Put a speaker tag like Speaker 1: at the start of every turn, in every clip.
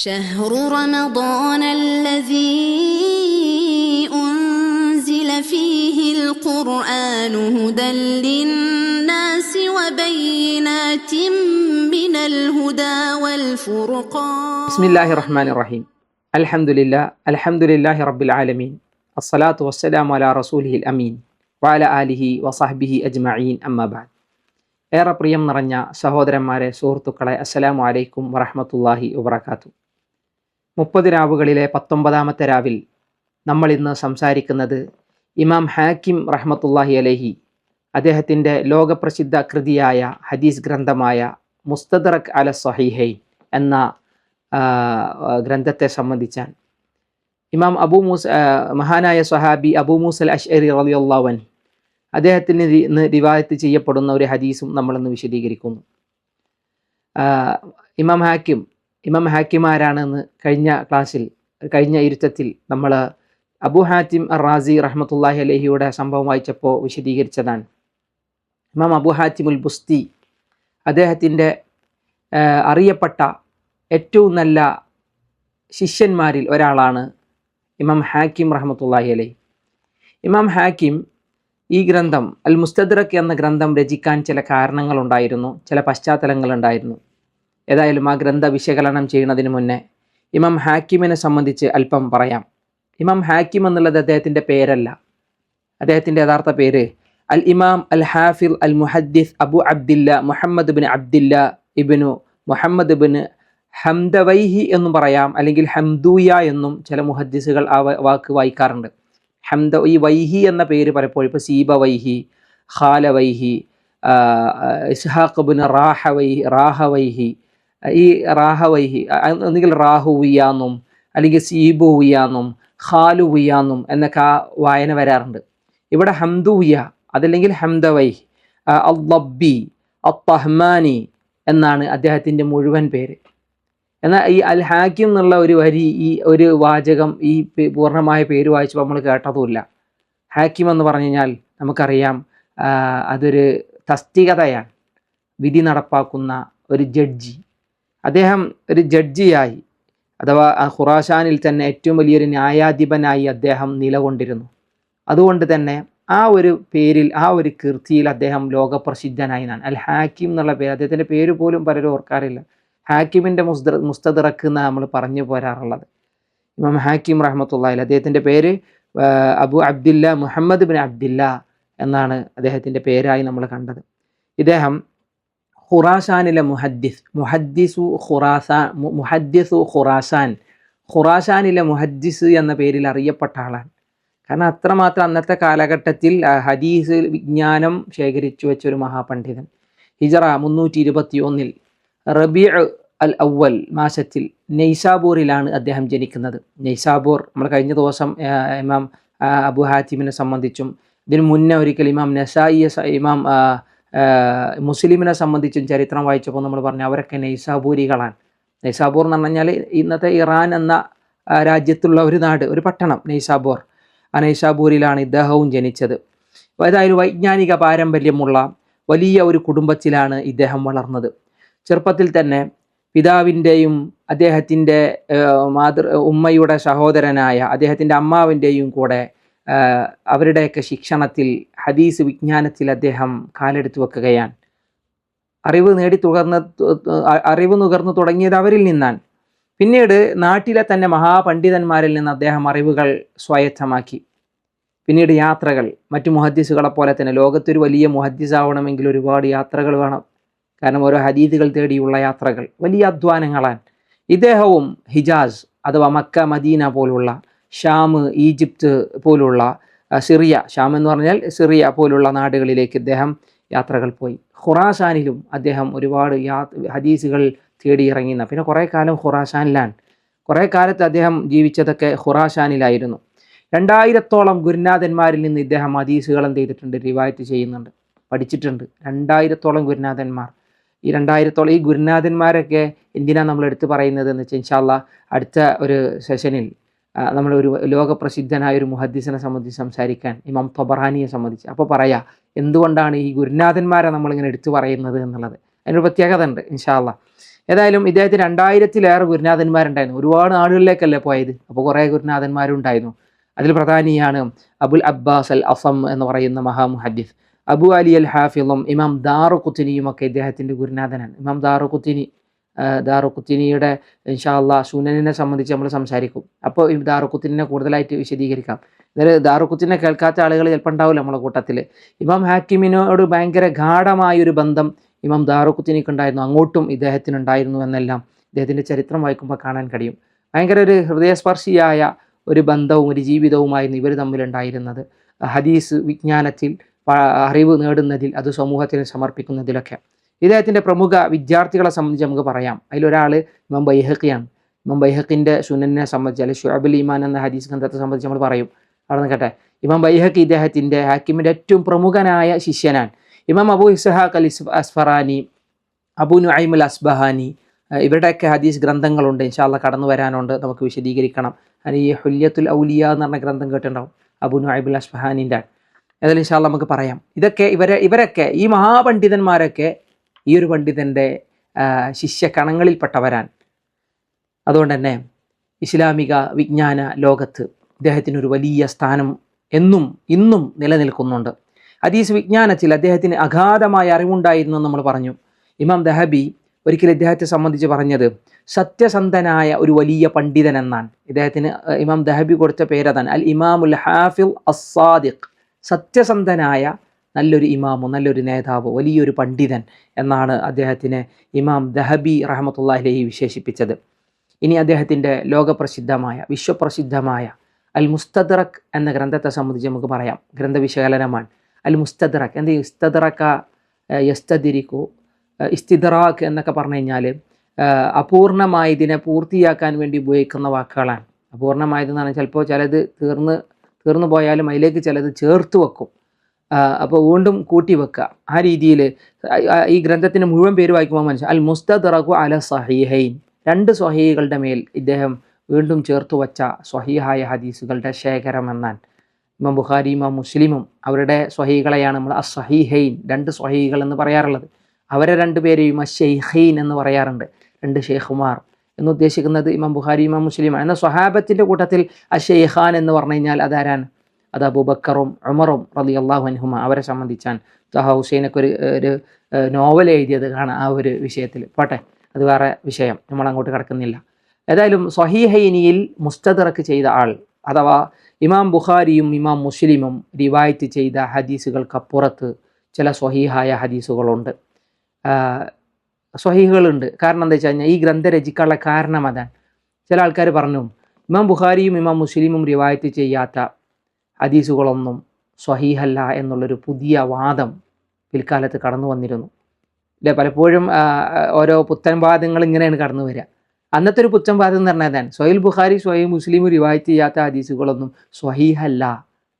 Speaker 1: شهر رمضان الذي أنزل فيه القرآن هدى للناس وبينات من الهدى والفرقان.
Speaker 2: بسم الله الرحمن الرحيم. الحمد لله رب العالمين. الصلاة والسلام على رسوله الأمين وعلى آله وصحبه أجمعين أما بعد. ഏറെ പ്രിയം നിറഞ്ഞ സഹോദരന്മാരെ, സുഹൃത്തുക്കളെ, അസ്സലാമു അലൈക്കും വറഹ്മത്തുള്ളാഹി വബറകാത്തു. 30 രാവുകളിലെ 19ാമത്തെ രാവിൽ നമ്മൾ ഇന്ന് സംസാരിക്കുന്നത് ഇമാം ഹാക്കിം റഹ്മത്തുള്ളാഹി അലൈഹി അദ്ദേഹത്തിൻ്റെ ലോകപ്രസിദ്ധ കൃതിയായ ഹദീസ് ഗ്രന്ഥമായ മുസ്തദറക് അല സ്വഹീഹൈൻ എന്ന ഗ്രന്ഥത്തെ സംബന്ധിച്ചാണ്. ഇമാം മഹാനായ സ്വഹാബി അബൂ മൂസൽ അശ്അരി റളിയല്ലാഹു അൻഹു അദ്ദേഹത്തിന് റിവായത്ത് ചെയ്യപ്പെടുന്ന ഒരു ഹദീസും നമ്മളിന്ന് വിശദീകരിക്കുന്നു. ഇമാം ഹാക്കിം ആരാണെന്ന് കഴിഞ്ഞ ഇരുത്തത്തിൽ നമ്മൾ അബൂ ഹാത്തിം അർ-റാസി റഹ്മത്തുള്ളാഹി അലൈഹിയുടെ സംഭവം വായിച്ചപ്പോൾ വിശദീകരിച്ചതാണ്. ഇമാം അബൂ ഹാത്തിമുൽ ബുസ്തി അദ്ദേഹത്തിൻ്റെ അറിയപ്പെട്ട ഏറ്റവും നല്ല ശിഷ്യന്മാരിൽ ഒരാളാണ് ഇമാം ഹാക്കിം റഹ്മത്തുള്ളാഹി അലൈഹി. ഇമാം ഹാക്കിം ഈ ഗ്രന്ഥം അൽ മുസ്തദ്റക് എന്ന ഗ്രന്ഥം രചിക്കാൻ ചില കാരണങ്ങളുണ്ടായിരുന്നു, ചില പശ്ചാത്തലങ്ങളുണ്ടായിരുന്നു. ഏതായാലും ആ ഗ്രന്ഥ വിശകലനം ചെയ്യുന്നതിന് മുന്നേ ഇമാം ഹാക്കിമിനെ സംബന്ധിച്ച് അല്പം പറയാം. ഇമാം ഹാക്കിം എന്നുള്ളത് അദ്ദേഹത്തിൻ്റെ പേരല്ല. അദ്ദേഹത്തിൻ്റെ യഥാർത്ഥ പേര് അൽ ഇമാം അൽ ഹാഫിൽ അൽ മുഹദ്ദിസ് അബു അബ്ദില്ല മുഹമ്മദ് ബിൻ അബ്ദില്ല ഇബ്നു മുഹമ്മദ് ബിൻ ഹംദവൈഹി എന്നും പറയാം, അല്ലെങ്കിൽ ഹംദൂയ എന്നും ചില മുഹദ്ദിസുകൾ ആ വാക്ക് വായിക്കാറുണ്ട്. ഈ വൈഹി എന്ന പേര് പലപ്പോഴും ഇപ്പോൾ സീബ വൈഹി, ഖാല വൈഹി, ഇസ്ഹാഖ് ബിൻ റാഹവൈഹി, ഈ റാഹവൈഹി ഒന്നുകിൽ റാഹുവിയാന്നും അല്ലെങ്കിൽ സീബുവിയാന്നും ഖാലുവിയാന്നും എന്നൊക്കെ ആ വായന വരാറുണ്ട്. ഇവിടെ ഹംദൂയ അതല്ലെങ്കിൽ ഹംദവൈഹി അൽ-ലബ്ബി അൽ-തഹ്മാനി എന്നാണ് അദ്ദേഹത്തിൻ്റെ മുഴുവൻ പേര്. എന്നാൽ ഈ അൽ ഹാക്കിം എന്നുള്ള ഒരു വരി, ഈ ഒരു വാചകം, ഈ പൂർണ്ണമായ പേര് വായിച്ചപ്പോൾ നമ്മൾ കേട്ടതുമില്ല. ഹാക്കിം എന്ന് പറഞ്ഞു കഴിഞ്ഞാൽ നമുക്കറിയാം അതൊരു തസ്തികതയാണ്, വിധി നടപ്പാക്കുന്ന ഒരു ജഡ്ജി. അദ്ദേഹം ഒരു ജഡ്ജിയായി, അഥവാ ഖുറാസാനിൽ തന്നെ ഏറ്റവും വലിയൊരു ന്യായാധിപനായി അദ്ദേഹം നിലകൊണ്ടിരുന്നു. അതുകൊണ്ട് തന്നെ ആ ഒരു പേരിൽ, ആ ഒരു കീർത്തിയിൽ അദ്ദേഹം ലോകപ്രസിദ്ധനായി. അൽ ഹാക്കിം എന്നുള്ള പേര്, അദ്ദേഹത്തിൻ്റെ പേര് പോലും പലരും ഓർക്കാറില്ല. ഹാക്കിമിൻ്റെ മുസ്തദറക് എന്ന് നമ്മൾ പറഞ്ഞു പോരാറുള്ളത്. ഇമാം ഹാക്കിം റഹ്മത്തുള്ളാഹി അലൈഹി അദ്ദേഹത്തിൻ്റെ പേര് അബു അബ്ദില്ല മുഹമ്മദ് ബിൻ അബ്ദില്ല എന്നാണ് അദ്ദേഹത്തിൻ്റെ പേരായി നമ്മൾ കണ്ടത്. ഇദ്ദേഹം ഖുറാസാനിലെ ഖുറാസാനിലെ മുഹദ്ദിസ് എന്ന പേരിൽ അറിയപ്പെട്ട ആളാണ്. കാരണം അത്രമാത്രം അന്നത്തെ കാലഘട്ടത്തിൽ ഹദീസ് വിജ്ഞാനം ശേഖരിച്ചു വെച്ചൊരു മഹാപണ്ഡിതൻ. ഹിജറ 321 റബീഉ അൽ അവൽ മാസത്തിൽ നെയ്സാബൂറിലാണ് അദ്ദേഹം ജനിക്കുന്നത്. നെയ്സാബൂർ നമ്മൾ കഴിഞ്ഞ ദിവസം ഇമാം അബൂ ഹാത്തിമിനെ സംബന്ധിച്ചും ഇതിന് മുന്നേ ഒരിക്കൽ ഇമാം നസായി, ഇമാം മുസ്ലിമിനെ സംബന്ധിച്ചും ചരിത്രം വായിച്ചപ്പോൾ നമ്മൾ പറഞ്ഞു അവരൊക്കെ നെയ്സാബൂരികളാണ്. നെയ്സാബൂർ എന്ന് പറഞ്ഞു കഴിഞ്ഞാൽ ഇന്നത്തെ ഇറാൻ എന്ന രാജ്യത്തുള്ള ഒരു നാട്, ഒരു പട്ടണം നെയ്സാബൂർ. ആ നെയ്സാബൂരിലാണ് ഇദ്ദേഹവും ജനിച്ചത്. ഏതായാലും വൈജ്ഞാനിക പാരമ്പര്യമുള്ള വലിയ ഒരു കുടുംബത്തിലാണ് ഇദ്ദേഹം വളർന്നത്. ചെറുപ്പത്തിൽ തന്നെ പിതാവിൻ്റെയും അദ്ദേഹത്തിൻ്റെ ഉമ്മയുടെ സഹോദരനായ അദ്ദേഹത്തിൻ്റെ അമ്മാവിൻ്റെയും കൂടെ അവരുടെയൊക്കെ ശിക്ഷണത്തിൽ ഹദീസ് വിജ്ഞാനത്തിൽ അദ്ദേഹം കാലെടുത്ത് വെക്കുകയാണ്. അറിവ് നുകർന്നു തുടങ്ങിയത് അവരിൽ നിന്നാണ്. പിന്നീട് നാട്ടിലെ തന്നെ മഹാപണ്ഡിതന്മാരിൽ നിന്ന് അദ്ദേഹം അറിവുകൾ സ്വായത്തമാക്കി. പിന്നീട് യാത്രകൾ, മറ്റു മുഹദ്ദിസുകളെ പോലെ തന്നെ ലോകത്തൊരു വലിയ മുഹദ്ദിസാവണമെങ്കിൽ ഒരുപാട് യാത്രകൾ വേണം. കാരണം ഓരോ ഹദീസുകൾ തേടിയുള്ള യാത്രകൾ വലിയ അധ്വാനങ്ങളാണ്. ഇദ്ദേഹവും ഹിജാസ് അഥവാ മക്ക, മദീന പോലുള്ള, ഷാം, ഈജിപ്ത് പോലുള്ള, സിറിയ, ഷാം എന്ന് പറഞ്ഞാൽ സിറിയ പോലുള്ള നാടുകളിലേക്ക് ഇദ്ദേഹം യാത്രകൾ പോയി. ഖുറാസാനിലും അദ്ദേഹം ഒരുപാട് ഹദീസുകൾ തേടിയിറങ്ങുന്ന, പിന്നെ കുറേ കാലം ഖുറാസാനിലാണ്. കുറേ കാലത്ത് അദ്ദേഹം ജീവിച്ചതൊക്കെ ഖുറാസാനിലായിരുന്നു. 2000-ഓളം ഗുരുനാഥന്മാരിൽ നിന്ന് ഇദ്ദേഹം ഹദീസുകൾ എന്ത് ചെയ്തിട്ടുണ്ട്, റിവായത്ത് ചെയ്യുന്നുണ്ട്, പഠിച്ചിട്ടുണ്ട്. 2000-ഓളം ഗുരുനാഥന്മാർ. ഈ 2000-ഓളം ഈ ഗുരുനാഥന്മാരൊക്കെ എന്തിനാണ് നമ്മൾ എടുത്തു പറയുന്നത് എന്ന് വെച്ചാൽ ഇൻഷാ അല്ലാഹ് അടുത്ത ഒരു സെഷനിൽ നമ്മളൊരു ലോകപ്രസിദ്ധനായ ഒരു മുഹദ്ദിസിനെ സംബന്ധിച്ച് സംസാരിക്കാൻ, ഇമാം ത്വബറാനിയെ സംബന്ധിച്ച്. അപ്പോൾ പറയാം എന്തുകൊണ്ടാണ് ഈ ഗുരുനാഥന്മാരെ നമ്മളിങ്ങനെ എടുത്തു പറയുന്നത് എന്നുള്ളത്. അതിനൊരു പ്രത്യേകത ഉണ്ട് ഇൻഷാ അല്ലാഹ്. ഏതായാലും ഇദ്ദേഹത്തിന് 2000-ലേറെ ഗുരുനാഥന്മാരുണ്ടായിരുന്നു. ഒരുപാട് നാടുകളിലേക്കല്ലേ പോയത്, അപ്പോൾ കുറേ ഗുരുനാഥന്മാരുണ്ടായിരുന്നു. അതിൽ പ്രധാനിയാണ് അബുൽ അബ്ബാസ് അൽ അസം എന്ന് പറയുന്ന മഹാമുഹദ്ദിസ്. അബു അലി അൽ ഹാഫിളും ഇമാം ദാറുഖുത്നിയും ഒക്കെ ഇദ്ദേഹത്തിൻ്റെ ഗുരുനാഥനാണ്. ഇമാം ദാറുഖുത്നിയുടെ ഇൻഷാ അല്ലാഹ് സുനനിനെ സംബന്ധിച്ച് നമ്മൾ സംസാരിക്കും. അപ്പോൾ ഈ ദാറുഖുത്നിനെ കൂടുതലായിട്ട് വിശദീകരിക്കാം. അതായത് ദാറുഖുത്നിനെ കേൾക്കാത്ത ആളുകൾ ചിലപ്പോൾ ഉണ്ടാവില്ല നമ്മളെ കൂട്ടത്തിൽ. ഇമാം ഹാക്കിമിനോട് ഭയങ്കര ഗാഢമായൊരു ബന്ധം ഇമാം ദാറുഖുത്നിക്ക് ഉണ്ടായിരുന്നു, അങ്ങോട്ടും ഇദ്ദേഹത്തിനുണ്ടായിരുന്നു എന്നെല്ലാം ഇദ്ദേഹത്തിൻ്റെ ചരിത്രം വായിക്കുമ്പോൾ കാണാൻ കഴിയും. ഭയങ്കര ഒരു ഹൃദയസ്പർശിയായ ഒരു ബന്ധവും ഒരു ജീവിതവുമായിരുന്നു ഇവർ തമ്മിലുണ്ടായിരുന്നത്. ഹദീസ് വിജ്ഞാനത്തിൽ അറിവ് നേടുന്നതിൽ, അത് സമൂഹത്തിന് സമർപ്പിക്കുന്നതിലൊക്കെ. ഇദ്ദേഹത്തിൻ്റെ പ്രമുഖ വിദ്യാർത്ഥികളെ സംബന്ധിച്ച് നമുക്ക് പറയാം. അതിലൊരാൾ ഇമാം ബൈഹഖിയാണ്. ഇമാം ബൈഹഖിൻ്റെ സുനനെ സംബന്ധിച്ച്, അല്ലെങ്കിൽ ശുഅബുൽ ഈമാൻ എന്ന ഹദീസ് ഗ്രന്ഥത്തെ സംബന്ധിച്ച് നമ്മൾ പറയും. അവിടെ നിൽക്കട്ടെ, ഇമാം ബൈഹഖി ഇദ്ദേഹത്തിൻ്റെ ഹാക്കിമിൻ്റെ ഏറ്റവും പ്രമുഖനായ ശിഷ്യനാണ്. ഇമാം അബൂ ഇസ്ഹാഖ് അൽ അസ്ഫറാനി, അബൂ നുഐം അൽ അസ്ബഹാനി, ഇവരുടെയൊക്കെ ഹദീസ് ഗ്രന്ഥങ്ങളുണ്ട്. ഇൻഷാ അല്ലാഹ് കടന്നു വരാനുണ്ട്, നമുക്ക് വിശദീകരിക്കണം. ഈ ഹുല്യത്തുൽ ഔലിയ എന്ന് പറഞ്ഞ ഗ്രന്ഥം കേട്ടിട്ടുണ്ടാവും, അബൂ നുഐം അൽ അസ്ബഹാനിൻ്റെ. ഏതായാലും ഇൻഷാ അല്ലാഹ് നമുക്ക് പറയാം. ഇതൊക്കെ ഇവരൊക്കെ ഈ മഹാപണ്ഡിതന്മാരൊക്കെ ഈ ഒരു പണ്ഡിതൻ്റെ ശിഷ്യ കണങ്ങളിൽപ്പെട്ടവരാണ്. അതുകൊണ്ട് തന്നെ ഇസ്ലാമിക വിജ്ഞാന ലോകത്ത് ഇദ്ദേഹത്തിനൊരു വലിയ സ്ഥാനം ഇന്നും നിലനിൽക്കുന്നുണ്ട്. ഹദീസ് വിജ്ഞാനത്തിൽ അദ്ദേഹത്തിന് അഗാധമായ അറിവുണ്ടായിരുന്നു എന്ന് നമ്മൾ പറഞ്ഞു. ഇമാം ദഹബി ഒരിക്കലും ഇദ്ദേഹത്തെ സംബന്ധിച്ച് പറഞ്ഞത് സത്യസന്ധനായ ഒരു വലിയ പണ്ഡിതൻ എന്നാണ്. ഇദ്ദേഹത്തിന് ഇമാം ദഹബി കൊടുത്ത പേരതാണ്, അൽ ഇമാമുൽ ഹാഫിൾ അസ്സാദിഖ്. സത്യസന്ധനായ നല്ലൊരു ഇമാമു, നല്ലൊരു നേതാവ്, വലിയൊരു പണ്ഡിതൻ എന്നാണ് അദ്ദേഹത്തിന് ഇമാം ദഹബി റഹ്മത്തുള്ളാഹി അലൈഹി വിശേഷിപ്പിച്ചത്. ഇനി അദ്ദേഹത്തിൻ്റെ ലോകപ്രസിദ്ധമായ വിശ്വപ്രസിദ്ധമായ അൽ മുസ്തദ്റക് എന്ന ഗ്രന്ഥത്തെ സംബന്ധിച്ച് നമുക്ക് പറയാം. ഗ്രന്ഥവിശകലനമാണ് അൽ മുസ്തദ്റക്. എന്ത് ഇസ്തദ്റക യസ്തദിരിക്കു, ഇസ്തിദ്റാഖ് എന്നൊക്കെ പറഞ്ഞു കഴിഞ്ഞാൽ അപൂർണമായതിനെ പൂർത്തിയാക്കാൻ വേണ്ടി ഉപയോഗിക്കുന്ന വാക്കുകളാണ്. അപൂർണമായതെന്ന് പറഞ്ഞാൽ ചിലപ്പോൾ ചിലത് തീർന്നു പോയാലും അതിലേക്ക് ചിലത് ചേർത്ത് വെക്കും, അപ്പോൾ വീണ്ടും കൂട്ടി വെക്കുക. ആ രീതിയിൽ ഈ ഗ്രന്ഥത്തിന് മുഴുവൻ പേര് വായിക്കുമ്പോൾ മനസ്സിലാവും, അൽ മുസ്തദ്റഖു അല സഹീഹൈൻ. 2 സ്വഹീഹുകളുടെ മേൽ ഇദ്ദേഹം വീണ്ടും ചേർത്തു വച്ച സ്വഹീഹായ ഹദീസുകളുടെ ശേഖരം എന്നാണ്. ഇമാം ബുഖാരി ഇമാം മുസ്ലിമും അവരുടെ സ്വഹീഹുകളെയാണ് നമ്മൾ അസ്സഹീഹൈൻ, 2 സ്വഹീഹുകൾ എന്ന് പറയാറുള്ളത്. അവരെ 2 പേരെയും അശ്ശൈഖൈൻ എന്ന് പറയാറുണ്ട്, 2 ഷെയ്ഖുമാർ എന്ന് ഉദ്ദേശിക്കുന്നത് ഇമാം ബുഖാരി ഇമാം മുസ്ലിമാണ്. എന്നാൽ സ്വഹാബത്തിൻ്റെ കൂട്ടത്തിൽ അശ്ശൈഖാൻ എന്ന് പറഞ്ഞു കഴിഞ്ഞാൽ അതാരാണ്? അത് അബൂബക്കറും ഉമറും റളിയല്ലാഹു അൻഹുമ. അവരെ സംബന്ധിച്ചാണ് തഹ ഹുസൈനൊക്കെ ഒരു നോവൽ എഴുതിയത് കാണാം ആ ഒരു വിഷയത്തിൽ. പോട്ടെ, അത് വേറെ വിഷയം, നമ്മൾ അങ്ങോട്ട് കിടക്കുന്നില്ല. ഏതായാലും സ്വഹീഹൈനിയിൽ മുസ്തദ്റക് ചെയ്ത ആൾ, അഥവാ ഇമാം ബുഖാരിയും ഇമാം മുസ്ലിമും റിവായത്ത് ചെയ്ത ഹദീസുകൾക്കപ്പുറത്ത് ചില സ്വഹീഹായ ഹദീസുകളുണ്ട്, സ്വഹീഹുകളുണ്ട്. കാരണം എന്താ വെച്ച് കഴിഞ്ഞാൽ ഈ ഗ്രന്ഥം രചിക്കാനുള്ള കാരണം അതാണ്. ചില ആൾക്കാർ പറഞ്ഞു ഇമാം ബുഖാരിയും ഇമാം മുസ്ലിമും റിവായത്ത് ചെയ്യാത്ത ഹദീസുകളൊന്നും സ്വഹീഹല്ല എന്നുള്ളൊരു പുതിയ വാദം പിൽക്കാലത്ത് കടന്നു വന്നിരുന്നു. അല്ലെ, പലപ്പോഴും ഓരോ പുത്തൻ വാദങ്ങൾ ഇങ്ങനെയാണ് കടന്നു വരിക. അന്നത്തെ ഒരു പുത്തൻ വാദം എന്ന് പറഞ്ഞാൽ സ്വഹീൽ ബുഖാരി സ്വഹീൽ മുസ്ലിം റിവായത്ത് ചെയ്യാത്ത ഹദീസുകളൊന്നും സ്വഹീഹല്ല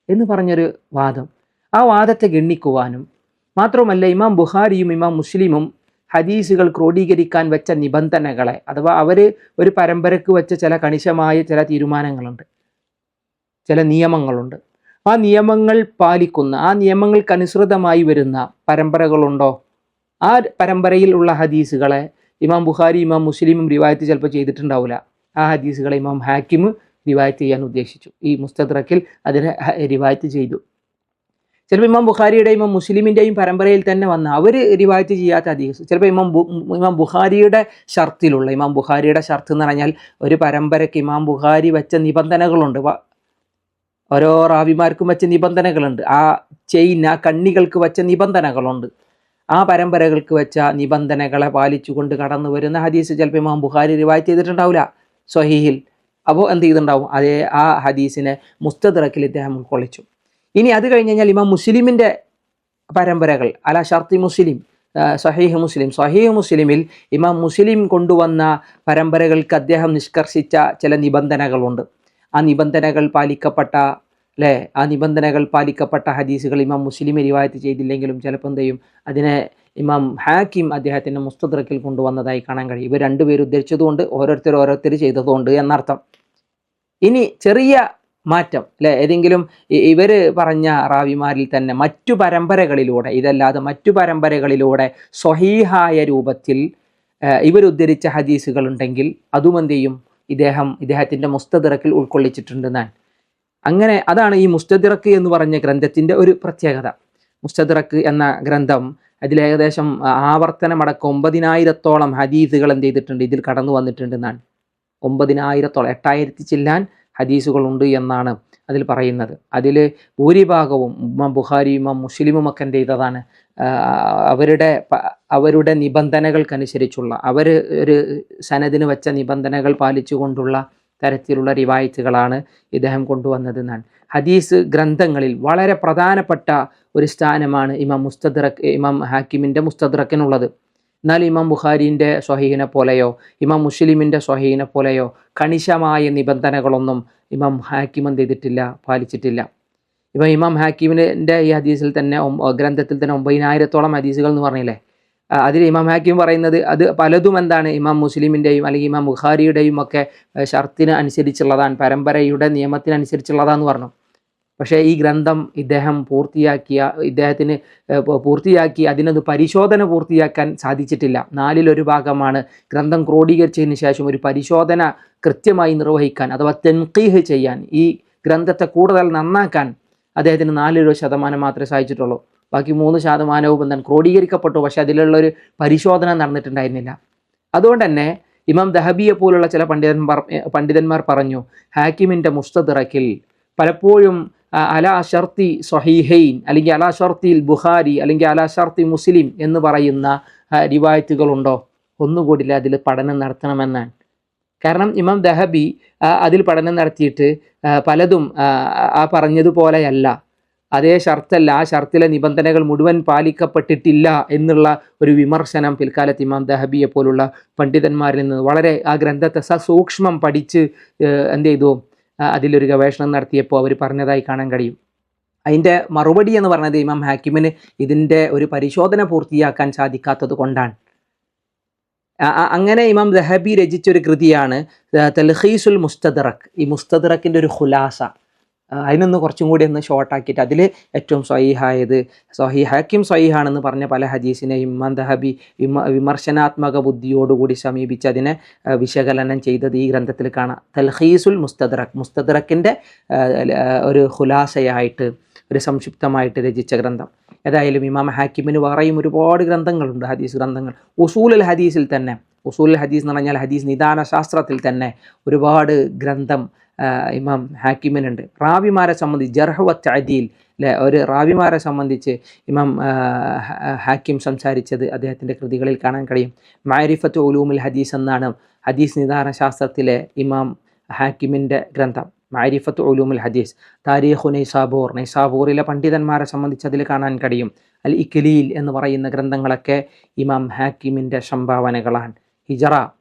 Speaker 2: എന്ന് പറഞ്ഞൊരു വാദം. ആ വാദത്തെ ഗണ്ണിക്കുവാനും മാത്രമല്ല, ഇമാം ബുഖാരിയും ഇമാം മുസ്ലിമും ഹദീസുകൾ ക്രോഡീകരിക്കാൻ വെച്ച നിബന്ധനകളെ, അഥവാ അവർ ഒരു പരമ്പരക്ക് വെച്ച ചില കണിശമായ ചില തീരുമാനങ്ങളുണ്ട്, ചില നിയമങ്ങളുണ്ട്. ആ നിയമങ്ങൾ പാലിക്കുന്ന, ആ നിയമങ്ങൾക്കനുസൃതമായി വരുന്ന പരമ്പരകളുണ്ടോ, ആ പരമ്പരയിൽ ഉള്ള ഹദീസുകളെ ഇമാം ബുഖാരി ഇമാം മുസ്ലിമും റിവായത്ത് ചിലപ്പോൾ ചെയ്തിട്ടുണ്ടാവില്ല. ആ ഹദീസുകളെ ഇമാം ഹാക്കിം റിവായത്ത് ചെയ്യാൻ ഉദ്ദേശിച്ചു. ഈ മുസ്തദ്റക്കിൽ അതിനെ റിവായത്ത് ചെയ്തു. ചിലപ്പോൾ ഇമാം ബുഖാരിയുടെയും ഇമാം മുസ്ലിമിൻ്റെയും പരമ്പരയിൽ തന്നെ വന്ന അവർ റിവായത്ത് ചെയ്യാത്ത ഹദീസ്, ചിലപ്പോൾ ഇമാം ബുഖാരിയുടെ ഷർത്തിലുള്ള, ഇമാം ബുഖാരിയുടെ ഷർത്ത് എന്ന് പറഞ്ഞാൽ ഒരു പരമ്പരയ്ക്ക് ഇമാം ബുഖാരി വെച്ച നിബന്ധനകളുണ്ട്, ഓരോ റാവിമാർക്കും വെച്ച നിബന്ധനകളുണ്ട്, ആ ചെയിൻ, ആ കണ്ണികൾക്ക് വെച്ച നിബന്ധനകളുണ്ട്. ആ പരമ്പരകൾക്ക് വെച്ച നിബന്ധനകളെ പാലിച്ചുകൊണ്ട് കടന്നു വരുന്ന ഹദീസ് ചിലപ്പോൾ ഇമാം ബുഖാരി റിവായത്ത് ചെയ്തിട്ടുണ്ടാവില്ല സ്വഹീഹിൽ. അപ്പോൾ എന്ത് ചെയ്തിട്ടുണ്ടാവും, അതേ ആ ഹദീസിനെ മുസ്തദ്റക്കിൽ ഇദ്ദേഹം ഉൾക്കൊള്ളിച്ചു. ഇനി അത് കഴിഞ്ഞ് കഴിഞ്ഞാൽ ഇമാം മുസ്ലിമിൻ്റെ പരമ്പരകൾ, അല ഷർത്തി മുസ്ലിം, സഹീഹ് മുസ്ലിമിൽ ഇമാം മുസ്ലിം കൊണ്ടുവന്ന പരമ്പരകൾക്ക് അദ്ദേഹം നിഷ്കർഷിച്ച ചില നിബന്ധനകളുണ്ട്. ആ നിബന്ധനകൾ പാലിക്കപ്പെട്ട ഹദീസുകൾ ഇമാം മുസ്ലിം റിവായത്ത് ചെയ്തില്ലെങ്കിലും ചിലപ്പോൾ എന്ത് ചെയ്യും, അതിനെ ഇമാം ഹാക്കിം അദ്ദേഹത്തിൻ്റെ മുസ്തദ്റക്കിൽ കൊണ്ടുവന്നതായി കാണാൻ കഴിയും. ഇവർ 2 പേര് ഉദ്ധരിച്ചതുകൊണ്ട് ഓരോരുത്തർ ചെയ്തതുകൊണ്ട് എന്നർത്ഥം. ഇനി ചെറിയ മാറ്റം, അല്ലെ, ഏതെങ്കിലും ഇവർ പറഞ്ഞ റാവിമാരിൽ തന്നെ മറ്റു പരമ്പരകളിലൂടെ, ഇതല്ലാതെ മറ്റു പരമ്പരകളിലൂടെ സ്വഹീഹായ രൂപത്തിൽ ഇവരുദ്ധരിച്ച ഹദീസുകൾ ഉണ്ടെങ്കിൽ അതും എന്ത് ചെയ്യും, ഇദ്ദേഹത്തിൻ്റെ മുസ്തദറക്കിൽ ഉൾക്കൊള്ളിച്ചിട്ടുണ്ടെന്നാണ്. അങ്ങനെ അതാണ് ഈ മുസ്തദറക്ക് എന്ന് പറഞ്ഞ ഗ്രന്ഥത്തിൻ്റെ ഒരു പ്രത്യേകത. മുസ്തദറക്ക് എന്ന ഗ്രന്ഥം അതിലേകദേശം ആവർത്തനമടക്കം 9000-ഓളം ഹദീസുകൾ എന്ത് ചെയ്തിട്ടുണ്ട്, ഇതിൽ കടന്നു വന്നിട്ടുണ്ടെന്നാണ്. 9000-ഓളം 8000 ചില്ലാൻ ഹദീസുകളുണ്ട് എന്നാണ് അതിൽ പറയുന്നത്. അതിൽ ഭൂരിഭാഗവും ഇമാം ബുഖാരി ഇമാം മുസ്ലിമും ഒക്കെ എന്ത് ചെയ്തതാണ്, അവരുടെ നിബന്ധനകൾക്കനുസരിച്ചുള്ള ഒരു സനദിന് വെച്ച നിബന്ധനകൾ പാലിച്ചുകൊണ്ടുള്ള തരത്തിലുള്ള റിവായത്തുകളാണ് ഇദ്ദേഹം കൊണ്ടുവന്നതെന്നാണ്. ഹദീസ് ഗ്രന്ഥങ്ങളിൽ വളരെ പ്രധാനപ്പെട്ട ഒരു സ്ഥാനമാണ് ഇമാം ഹാക്കിമിൻ്റെ മുസ്തദ്റക്കിനുള്ളത്. എന്നാൽ ഇമാം ബുഖാരിൻ്റെ സ്വഹീഹിനെ പോലെയോ ഇമാം മുസ്ലിമിൻ്റെ സ്വഹീഹിനെ പോലെയോ കണിശമായ നിബന്ധനകളൊന്നും ഇമാം ഹാക്കിം എന്ത് ചെയ്തിട്ടില്ല, പാലിച്ചിട്ടില്ല. ഇമാം ഹാക്കിമിൻ്റെ ഈ ഹദീസിൽ തന്നെ ഗ്രന്ഥത്തിൽ തന്നെ 9000-ഓളം ഹദീസുകൾ എന്ന് പറഞ്ഞില്ലേ, അതിൽ ഇമാം ഹാക്കിം പറയുന്നത് അത് പലതും എന്താണ് ഇമാം മുസ്ലിമിൻ്റെയും അല്ലെങ്കിൽ ഇമാം ബുഖാരിയുടെയും ഒക്കെ ഷർത്തിന് അനുസരിച്ചുള്ളതാണ്, പരമ്പരയുടെ നിയമത്തിനനുസരിച്ചുള്ളതാന്ന് പറഞ്ഞു. പക്ഷേ ഈ ഗ്രന്ഥം പൂർത്തിയാക്കി അതിനത് പരിശോധന പൂർത്തിയാക്കാൻ സാധിച്ചിട്ടില്ല. 1/4 ഭാഗമാണ് ഗ്രന്ഥം ക്രോഡീകരിച്ചതിന് ശേഷം ഒരു പരിശോധന കൃത്യമായി നിർവഹിക്കാൻ അഥവാ തൻഖീഹ് ചെയ്യാൻ, ഈ ഗ്രന്ഥത്തെ കൂടുതൽ നന്നാക്കാൻ അദ്ദേഹത്തിന് 4% മാത്രമേ സാധിച്ചിട്ടുള്ളൂ. ബാക്കി 3% എന്താണ് ക്രോഡീകരിക്കപ്പെട്ടു, പക്ഷെ അതിലുള്ളൊരു പരിശോധന നടന്നിട്ടുണ്ടായിരുന്നില്ല. അതുകൊണ്ട് തന്നെ ഇമാം ദഹബിയെ പോലുള്ള ചില പണ്ഡിതന്മാർ പറഞ്ഞു, ഹാക്കിമിൻ്റെ മുസ്തദ്റക്കിൽ പലപ്പോഴും അലാ ഷർത്തി സ്വഹീഹൈൻ അല്ലെങ്കിൽ അലാ ഷർത്തിൽ ബുഖാരി അല്ലെങ്കിൽ അലാ ഷർത്തി മുസ്ലിം എന്ന് പറയുന്ന റിവായത്തുകളുണ്ടോ, ഒന്നുകൂടില്ല, അതിൽ പഠനം നടത്തണമെന്നാണ്. കാരണം ഇമാം ദഹബി അതിൽ പഠനം നടത്തിയിട്ട് പലതും ആ പറഞ്ഞതുപോലെയല്ല, അതേ ഷർത്തല്ല, ആ ഷർത്തിലെ നിബന്ധനകൾ മുഴുവൻ പാലിക്കപ്പെട്ടിട്ടില്ല എന്നുള്ള ഒരു വിമർശനം പിൽക്കാലത്ത് ഇമാം ദഹബിയെ പോലുള്ള പണ്ഡിതന്മാരിൽ നിന്ന് വളരെ ആ ഗ്രന്ഥത്തെ സസൂക്ഷ്മം പഠിച്ച് എന്ത് ചെയ്തു, അതിലൊരു ഗവേഷണം നടത്തിയപ്പോൾ അവർ പറഞ്ഞതായി കാണാൻ കഴിയും. അതിൻ്റെ മറുപടി എന്ന് പറഞ്ഞത് ഇമാം ഹാക്കിമിന് ഇതിൻ്റെ ഒരു പരിശോധന പൂർത്തിയാക്കാൻ സാധിക്കാത്തത് കൊണ്ടാണ്. അങ്ങനെ ഇമാം ദഹബി രചിച്ചൊരു കൃതിയാണ് തൽഖീസുൽ മുസ്തദ്റക്ക്. ഈ മുസ്തദ്റക്കിൻ്റെ ഒരു ഖുലാസ, അതിനൊന്ന് കുറച്ചും കൂടി ഒന്ന് ഷോർട്ടാക്കിയിട്ട് അതിൽ ഏറ്റവും സ്വഹീഹായത് ഹാക്കിം സ്വഹീഹാണെന്ന് പറഞ്ഞ പല ഹദീസിനെയും ഇമാം ദഹബി വിമർശനാത്മക ബുദ്ധിയോടുകൂടി സമീപിച്ച് അതിനെ വിശകലനം ചെയ്തത് ഈ ഗ്രന്ഥത്തിൽ കാണാം. തൽഖീസുൽ മുസ്തദ്റക്കിൻ്റെ ഒരു ഖുലാസയായിട്ട് ഒരു സംക്ഷിപ്തമായിട്ട് രചിച്ച ഗ്രന്ഥം. ഏതായാലും ഇമാം ഹാക്കിമിന് വേറെയും ഒരുപാട് ഗ്രന്ഥങ്ങളുണ്ട്, ഹദീസ് ഗ്രന്ഥങ്ങൾ. ഉസൂലുൽ ഹദീസിൽ തന്നെ, ഉസൂലുൽ ഹദീസ് എന്ന് പറഞ്ഞാൽ ഹദീസ് നിദാന ശാസ്ത്രത്തിൽ തന്നെ ഒരുപാട് ഗ്രന്ഥം ഇമാം ഹാക്കിമിനുണ്ട്. റാവിമാരെ സംബന്ധിച്ച് ജർഹ് വ തഅദീൽ ഒരു റാവിമാരെ സംബന്ധിച്ച് ഇമാം ഹാക്കിം സംസാരിച്ചത് അദ്ദേഹത്തിൻ്റെ കൃതികളിൽ കാണാൻ കഴിയും. മഅരിഫത്തു ഉലൂമുൽ ഹദീസ് എന്നാണ് ഹദീസ് നിദാന ശാസ്ത്രത്തിലെ ഇമാം ഹാക്കിമിൻ്റെ ഗ്രന്ഥം, മഅരിഫത്തു ഉലൂമുൽ ഹദീസ്. താരീഖു നൈസാബൂറിലെ പണ്ഡിതന്മാരെ സംബന്ധിച്ച് അതിൽ കാണാൻ കഴിയും. അൽ ഇക്ലീൽ എന്ന് പറയുന്ന ഗ്രന്ഥങ്ങളൊക്കെ ഇമാം ഹാക്കിമിൻ്റെ സംഭാവനകളാണ്. ഹിജറ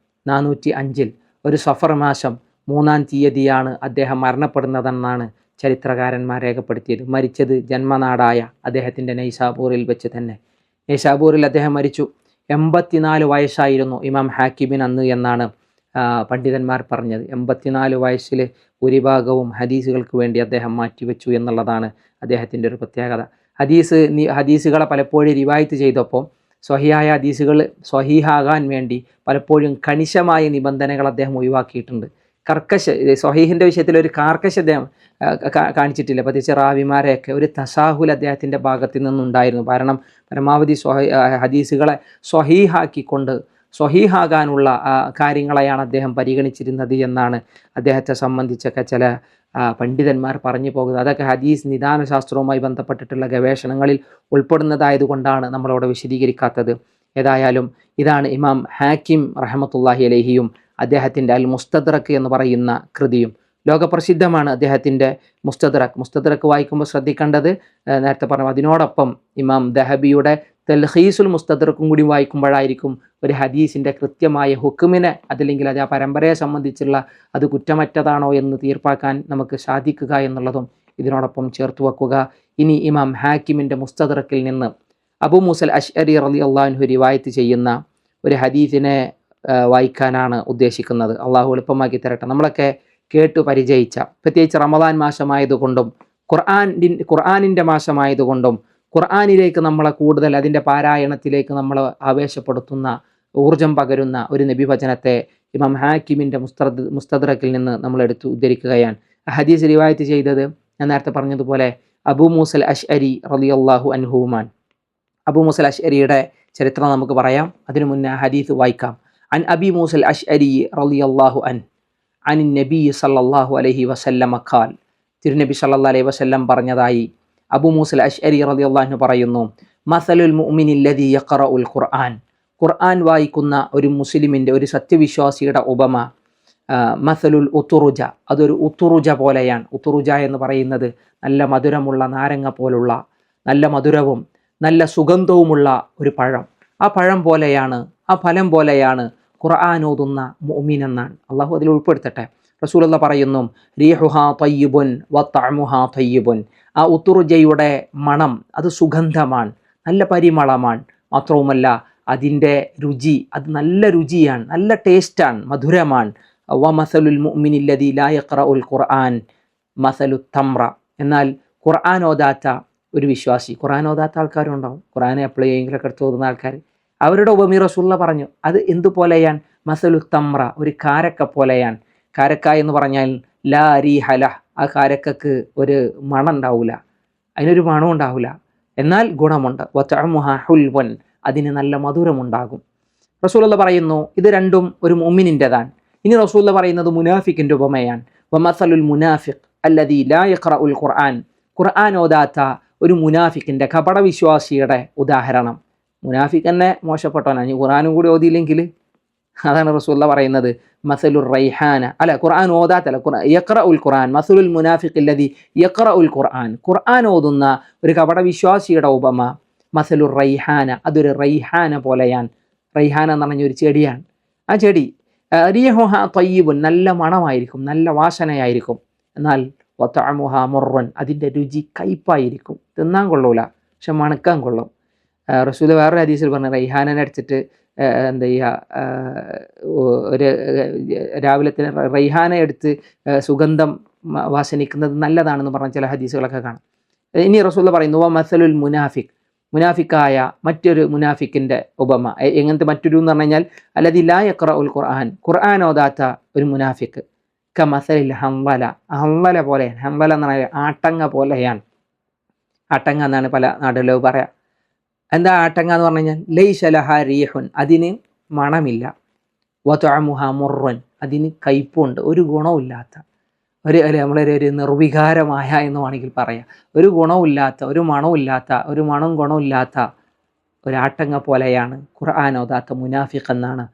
Speaker 2: 405 ഒരു സഫർ മാസം 3-ാം തീയതിയാണ് അദ്ദേഹം മരണപ്പെടുന്നതെന്നാണ് ചരിത്രകാരന്മാർ രേഖപ്പെടുത്തിയത്. മരിച്ചത് ജന്മനാടായ അദ്ദേഹത്തിൻ്റെ നൈസാബൂറിൽ വെച്ച് തന്നെ. നൈസാബൂറിൽ അദ്ദേഹം മരിച്ചു. 84 വയസ്സായിരുന്നു ഇമാം ഹാക്കിമിന് അന്ന് എന്നാണ് പണ്ഡിതന്മാർ പറഞ്ഞത്. 84 വയസ്സിൽ ഭൂരിഭാഗവും ഹദീസുകൾക്ക് വേണ്ടി അദ്ദേഹം മാറ്റിവെച്ചു എന്നുള്ളതാണ് അദ്ദേഹത്തിൻ്റെ ഒരു പ്രത്യേകത. ഹദീസുകളെ പലപ്പോഴും റിവായത്ത് ചെയ്തപ്പോൾ സ്വഹീഹായ ഹദീസുകൾ സ്വഹീഹാകാൻ വേണ്ടി പലപ്പോഴും കണിശമായ നിബന്ധനകൾ അദ്ദേഹം ഒഴിവാക്കിയിട്ടുണ്ട്. സ്വഹീഹിൻ്റെ വിഷയത്തിൽ ഒരു കാർക്കശത കാണിച്ചിട്ടില്ല. പ്രത്യേകിച്ച് റാവിമാരെയൊക്കെ ഒരു തസാഹുൽ അദ്ദേഹത്തിൻ്റെ ഭാഗത്തു നിന്നുണ്ടായിരുന്നു. കാരണം പരമാവധി ഹദീസുകളെ സ്വഹീഹാക്കിക്കൊണ്ട് സ്വഹീഹാകാനുള്ള കാര്യങ്ങളെയാണ് അദ്ദേഹം പരിഗണിച്ചിരുന്നത് എന്നാണ് അദ്ദേഹത്തെ സംബന്ധിച്ചൊക്കെ ചില പണ്ഡിതന്മാർ പറഞ്ഞു പോകുന്നത്. അതൊക്കെ ഹദീസ് നിദാന ശാസ്ത്രവുമായി ബന്ധപ്പെട്ടിട്ടുള്ള ഗവേഷണങ്ങളിൽ ഉൾപ്പെടുന്നതായതുകൊണ്ടാണ് നമ്മളവിടെ വിശദീകരിക്കാത്തത്. ഏതായാലും ഇതാണ് ഇമാം ഹാക്കിം റഹ്മത്തുള്ളാഹി അലൈഹിയും അദ്ദേഹത്തിൻ്റെ അൽ മുസ്തദ്റക്ക് എന്ന് പറയുന്ന കൃതിയും. ലോകപ്രസിദ്ധമാണ് അദ്ദേഹത്തിൻ്റെ മുസ്തദ്റക്ക് വായിക്കുമ്പോൾ ശ്രദ്ധിക്കേണ്ടത്, നേരത്തെ പറഞ്ഞു അതിനോടൊപ്പം ഇമാം ദഹബിയുടെ തൽഖീസുൽ മുസ്തദ്റക്കും കൂടി വായിക്കുമ്പോഴായിരിക്കും ഒരു ഹദീസിൻ്റെ കൃത്യമായ ഹുക്കുമിനെ അതല്ലെങ്കിൽ അത് ആ പരമ്പരയെ സംബന്ധിച്ചുള്ള അത് കുറ്റമറ്റതാണോ എന്ന് തീർപ്പാക്കാൻ നമുക്ക് സാധിക്കുക എന്നുള്ളതും ഇതിനോടൊപ്പം ചേർത്ത് വെക്കുക. ഇനി ഇമാം ഹാക്കിമിൻ്റെ മുസ്തദ്റക്കിൽ നിന്ന് അബൂ മൂസൽ അശ്അരി റളിയല്ലാഹു അൻഹു റിവായത്ത് ചെയ്യുന്ന ഒരു ഹദീസിനെ വായിക്കാനാണ് ഉദ്ദേശിക്കുന്നത്. അള്ളാഹു എളുപ്പമാക്കി തരട്ടെ. നമ്മളൊക്കെ കേട്ടു പരിചയിച്ച, പ്രത്യേകിച്ച് റമദാൻ മാസമായതുകൊണ്ടും ഖുർആനിൻ്റെ മാസമായതുകൊണ്ടും ഖുർആനിലേക്ക് നമ്മളെ കൂടുതൽ അതിൻ്റെ പാരായണത്തിലേക്ക് നമ്മളെ ആവേശപ്പെടുത്തുന്ന ഊർജം പകരുന്ന ഒരു നബിവചനത്തെ ഇമാം ഹാക്കിമിൻ്റെ മുസ്തദ്റക്കിൽ നിന്ന് നമ്മൾ എടുത്ത് ഉദ്ധരിക്കുകയാണ്. ഹദീസ് റിവായത്ത് ചെയ്തത് ഞാൻ നേരത്തെ പറഞ്ഞതുപോലെ അബൂ മൂസൽ അശ്അരി റളിയല്ലാഹു അൻഹുവുമാൻ. അബൂ മൂസൽ അശ്അരിയുടെ ചരിത്രം നമുക്ക് പറയാം, അതിനു മുന്നേ ഹദീസ് വായിക്കാം. അൻ അബി മൂസൽ അശ്അരി റളിയല്ലാഹു അൻ നബി സല്ലല്ലാഹു അലൈഹി വസല്ലമ ഖാൽ, തിരുനബി സല്ലല്ലാഹു അലൈഹി വസല്ലം പറഞ്ഞതായി അബൂ മൂസൽ അശ്അരി റളിയല്ലാഹു അൻഹു പറയുന്നു, മസലുൽ മുഅ്മിനില്ലദീ യഖറഉൽ ഖുർആൻ, ഖുർആൻ വായിക്കുന്ന ഒരു മുസ്ലിമിൻ്റെ, ഒരു സത്യവിശ്വാസിയുടെ ഉപമ മസലുൽ ഉത്തുറുജ, അതൊരു ഉത്തുറുജ പോലെയാണ്. ഉത്തുറുജ എന്ന് പറയുന്നത് നല്ല മധുരമുള്ള നാരങ്ങ പോലുള്ള നല്ല മധുരവും നല്ല സുഗന്ധവുമുള്ള ഒരു പഴം. ആ പഴം പോലെയാണ്, ആ ഫലം പോലെയാണ് ഖുർആൻ ഓതുന്ന മുഅ്മിൻ എന്നാണ്. അള്ളാഹു അതിൽ ഉൾപ്പെടുത്തട്ടെ. റസൂലുള്ളാഹി പറയുന്നു, റീഹുഹാ തയ്യിബുൻ വതഅമുഹാ തയ്യിബുൻ, ആ ഉത്തുറുജയുടെ മണം അത് സുഗന്ധമാണ്, നല്ല പരിമളമാണ്. മാത്രവുമല്ല അതിൻ്റെ രുചി അത് നല്ല രുചിയാണ്, നല്ല ടേസ്റ്റാണ്, മധുരമാണ്. വമസലുൽ മുഅ്മിനില്ലദീ ലാ യഖറഉൽ ഖുർആൻ മസലു തംറ, എന്നാൽ ഖുർആൻ ഓതാത്ത ഒരു വിശ്വാസി, ഖുർആൻ ഓതാത്ത ആൾക്കാരും ഉണ്ടാവും, ഖുർആൻ എപ്പോഴെങ്കിലൊക്കെ എടുത്ത് ഓതുന്ന ആൾക്കാർ, അവരുടെ ഉപമി റസൂലുള്ളാഹി പറഞ്ഞു അത് എന്തുപോലെയാണ്? മസലു തംറ, ഒരു കാരക്ക പോലെയാണ്. കാരക്ക എന്ന് പറഞ്ഞാൽ ലാ റീഹല, ആ കാരക്കക്ക് ഒരു മണം ഉണ്ടാവില്ല, അതിനൊരു മണം ഉണ്ടാവില്ല, എന്നാൽ ഗുണമുണ്ട്. വതഅമുഹാ ഹുൽവൻ, അതിന് നല്ല മധുരമുണ്ടാകും. റസൂലുള്ളാഹി പറയുന്നു ഇത് രണ്ടും ഒരു മുഅ്മിനിൻ്റെതാണ്. ഇനി റസൂലുള്ളാഹി പറയുന്നത് മുനാഫിക്കിൻ്റെ ഉപമയാണ്. വമസലുൽ മുനാഫിഖ് അല്ലദീ ലാ യഖറഉൽ ഖുർആൻ, ഖുർആൻ ഓതാത്ത ഒരു മുനാഫിക്കിൻ്റെ, കപടവിശ്വാസിയുടെ ഉദാഹരണം. മുനാഫിക്ക് തന്നെ മോശപ്പെട്ടവനാണ്, ഖുർആനും കൂടി ഓതിയില്ലെങ്കിൽ. അതാണ് റസൂലുള്ളാഹി പറയുന്നത് മസലുർ റൈഹാന, അല്ല ഖുർആൻ ഓതാത്തല്ല, യഖറഉൽ ഖുർആൻ, മസലുൽ മുനാഫിഖ് അല്ലദീ യഖറഉൽ ഖുർആൻ, ഖുർആൻ ഓതുന്ന ഒരു കപടവിശ്വാസിയുടെ ഉപമ മസലുർ റൈഹാന, അതൊരു റൈഹാന പോലെയാണ്. റൈഹാന എന്ന് പറഞ്ഞ ഒരു ചെടിയാണ്. ആ ചെടി റീഹുഹാ തയ്യിബുൻ, നല്ല മണമായിരിക്കും, നല്ല വാസനയായിരിക്കും. എന്നാൽ വതഅമുഹാ മുർറൻ, അതിൻ്റെ രുചി കയ്പായിരിക്കും, തിന്നാൻ കൊള്ളൂല പക്ഷെ മണക്കാൻ കൊള്ളും. റസൂൽ വേറൊരു ഹദീസിൽ പറഞ്ഞു, റൈഹാനനെ അടിച്ചിട്ട് എന്താ ചെയ്യുക, ഒരു രാവിലെ തന്നെ റൈഹാന എടുത്ത് സുഗന്ധം വാസനിക്കുന്നത് നല്ലതാണെന്ന് പറഞ്ഞ ചില ഹദീസുകളൊക്കെ കാണാം. ഇനി റസൂൽ പറയുന്നു വമസലുൽ മുനാഫിഖ്, മുനാഫിക്കായ മറ്റൊരു മുനാഫിക്കിൻ്റെ ഉപമ. എങ്ങനത്തെ മറ്റൊരു എന്ന് പറഞ്ഞു കഴിഞ്ഞാൽ അല്ലദീ ലാ യഖറഉൽ ഖുർആൻ, ഖുർആൻ ഓതാത്ത ഒരു മുനാഫിക്ക്. കമസലിൽ ഹംവല, ഹംവല പോലെയാണ്. ഹംവല എന്ന് പറഞ്ഞാൽ ആട്ടങ്ങ പോലെയാണ്. ആട്ടങ്ങ എന്നാണ് പല നാടുകളിലും പറയാം. എന്താ ആട്ടങ്ങ എന്ന് പറഞ്ഞു കഴിഞ്ഞാൽ ലൈസ ലഹാ റീഹുൻ, അതിന് മണമില്ല. വതഅമുഹാ മുർറൻ, അതിന് കയ്പുണ്ട്, ഒരു ഗുണമില്ലാത്ത നമ്മളൊരു നിർവികാരമായ എന്ന് വേണമെങ്കിൽ പറയാം. ഒരു ഗുണമില്ലാത്ത, ഒരു മണമില്ലാത്ത, ഒരു മണം ഗുണമില്ലാത്ത ഒരാട്ടങ്ങ പോലെയാണ് ഖുർആൻ ഓതാത്ത മുനാഫിഖ് എന്നാണ്